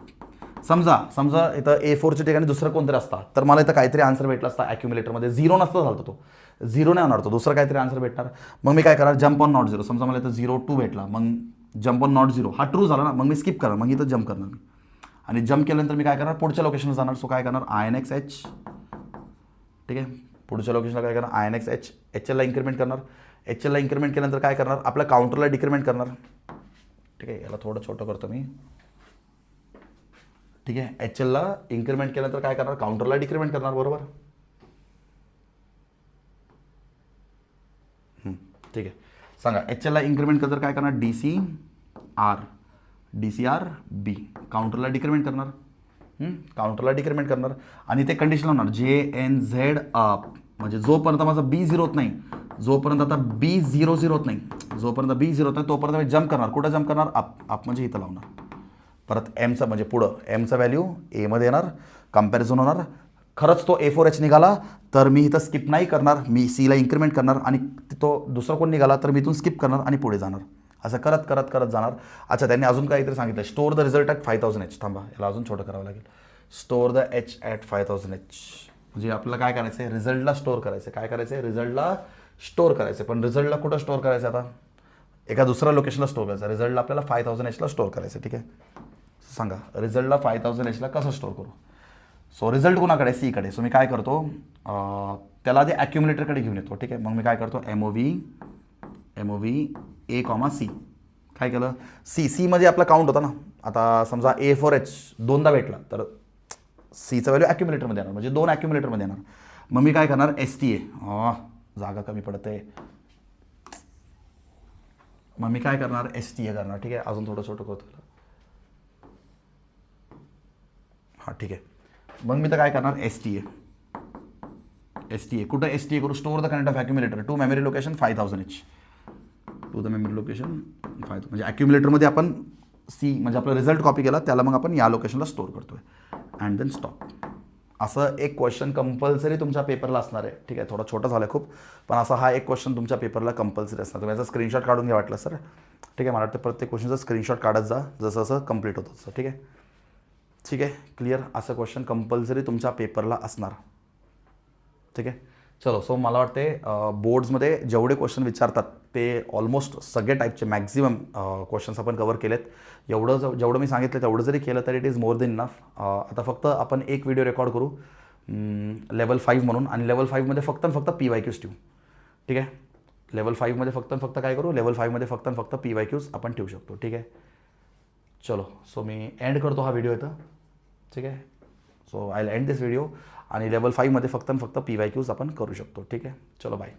समजा इथं A4च्या ठिकाणी दुसरं कोणतरी असता तर मला इथं काहीतरी आन्सर भेटला असता, ॲक्युमुलेटरमध्ये 0 नसतं झालं, तो 0 नाही होणार, तो दुसरं काहीतरी आन्सर भेटणार. मग मी काय करणार, जम्प ऑन नॉट 0. समजा मला इथं 02 भेटला, मग जम्प ऑन नॉट 0 हा ट्रू झाला ना, मग मी स्किप करणार, मग इथं जम्प करणार मी, आणि जम्प केल्यानंतर मी काय करणार, पुढच्या लोकेशनला जाणार. सो काय करणार, INXH. ठीक आहे, पुढच्या लोकेशनला काय करणार, INXH, HLला इन्क्रीमेंट करणार. HLला इन्क्रीमेंट केल्यानंतर काय करणार, आपल्या काउंटरला डिक्रीमेंट करणार. ठीक आहे, याला थोडं छोटं करतो मी. ठीक आहे, HLला इन्क्रीमेंट केल्यानंतर काय करणार, काउंटरला डिक्रीमेंट करणार, बरोबर. ठीक आहे, सांगा, HLला इन्क्रीमेंट केलं तर काय करणार, DCR B, काउंटरला डिक्रीमेंट करणार, काउंटरला डिक्रीमेंट करणार, आणि ते कंडिशन लावणार, JNZ अप, म्हणजे जोपर्यंत माझा B0 होत नाही, जोपर्यंत आता B00 होत नाही, जोपर्यंत B0 होत नाही तोपर्यंत मी जम्प करणार. कुठं जम्प करणार, अप म्हणजे इथं लावणार. परत एमचा म्हणजे पुढं एमचा व्हॅल्यू एमध्ये येणार, कंपॅरिझन होणार. खरंच तो A4H निघाला तर मी इथं स्किप नाही करणार, मी सीला इन्क्रीमेंट करणार, आणि तो दुसरा कोण निघाला तर मी इथून स्किप करणार आणि पुढे जाणार, असं करत जाणार. अच्छा, त्यांनी अजून काहीतरी सांगितलं, store the result at 5000H. थांबा, याला अजून छोटं करावं लागेल. Store the H at 5000H म्हणजे आपल्याला काय करायचं आहे, रिझल्टला स्टोअर करायचं आहे. काय करायचं आहे, रिझल्टला स्टोअर करायचं आहे. पण रिझल्टला कुठं स्टोअर करायचं आता, एका दुसऱ्या लोकेशनला स्टोअर करायचं. रिझल्टला आपल्याला 5000Hला स्टोअर करायचं. ठीक आहे, सांगा रिझल्टला 5000Hला कसं स्टोअर करू. सो रिझल्ट कोणाकडे, सीकडे. सो मी काय करतो, त्याला आधी ॲक्युमुलेटरकडे घेऊन येतो. ठीक आहे, मग मी काय करतो, MOV A, C. काय केलं, सी मध्ये आपला काउंट होता ना. आता समजा A4H दोनदा भेटला तर सीचा व्हॅल्यू ॲक्युमुलेटरमध्ये येणार, म्हणजे 2 ॲक्युमुलेटरमध्ये येणार. मग मी काय करणार, STA, जागा कमी पडते, मग मी काय करणार, STA करणार. ठीक आहे, अजून थोडं छोटं करतो. हां, ठीक आहे, मग मी तर काय करणार, STA कुठं STA करू, store the current of accumulator to memory location 5000H, to the memory location 5, म्हणजे ॲक्युमुलेटरमध्ये आपण सी म्हणजे आपला रिझल्ट कॉपी केला त्याला मग आपण या लोकेशनला स्टोअर करतोय, अँड देन स्टॉप. असं एक क्वेश्चन कंपल्सरी तुमच्या पेपरला असणार आहे. ठीक आहे, थोडा छोटा झाला खूप, पण असा हा एक क्वेश्चन तुमच्या पेपरला कंपल्सरी असणार. तुम्ही याचा स्क्रीनशॉट काढून घ्या वाटलं सर. ठीक आहे, मला वाटतं प्रत्येक क्वेश्चनचा स्क्रीनशॉट काढत जा जसं जसं कंप्लीट होतं तसं. ठीक आहे, क्लिअर. असं क्वेश्चन कंपल्सरी तुमच्या पेपरला असणार. ठीक आहे, चलो. सो मला वाटते बोर्ड्समध्ये जेवढे क्वेश्चन विचारतात ते ऑलमोस्ट सगळे टाईपचे मॅक्झिमम क्वेश्चन्स आपण कवर केलेत. जेवढं मी सांगितलं तेवढं जरी केलं तर it is more than enough. आता फक्त आपण एक व्हिडिओ रेकॉर्ड करू लेवल 5 म्हणून, आणि लेवल 5मध्ये फक्त PYQs ठेवू. ठीक आहे, लेवल 5मध्ये फक्त काय करू, लेवल 5मध्ये फक्त PYQs आपण ठेवू शकतो. ठीक आहे, चलो. सो मी एंड करतो हा व्हिडिओ इथं. ठीक आहे, so I will end this video. आणि लेवल 5मध्ये फक्त PYQs आपण करू शकतो. ठीक आहे, चलो बाय.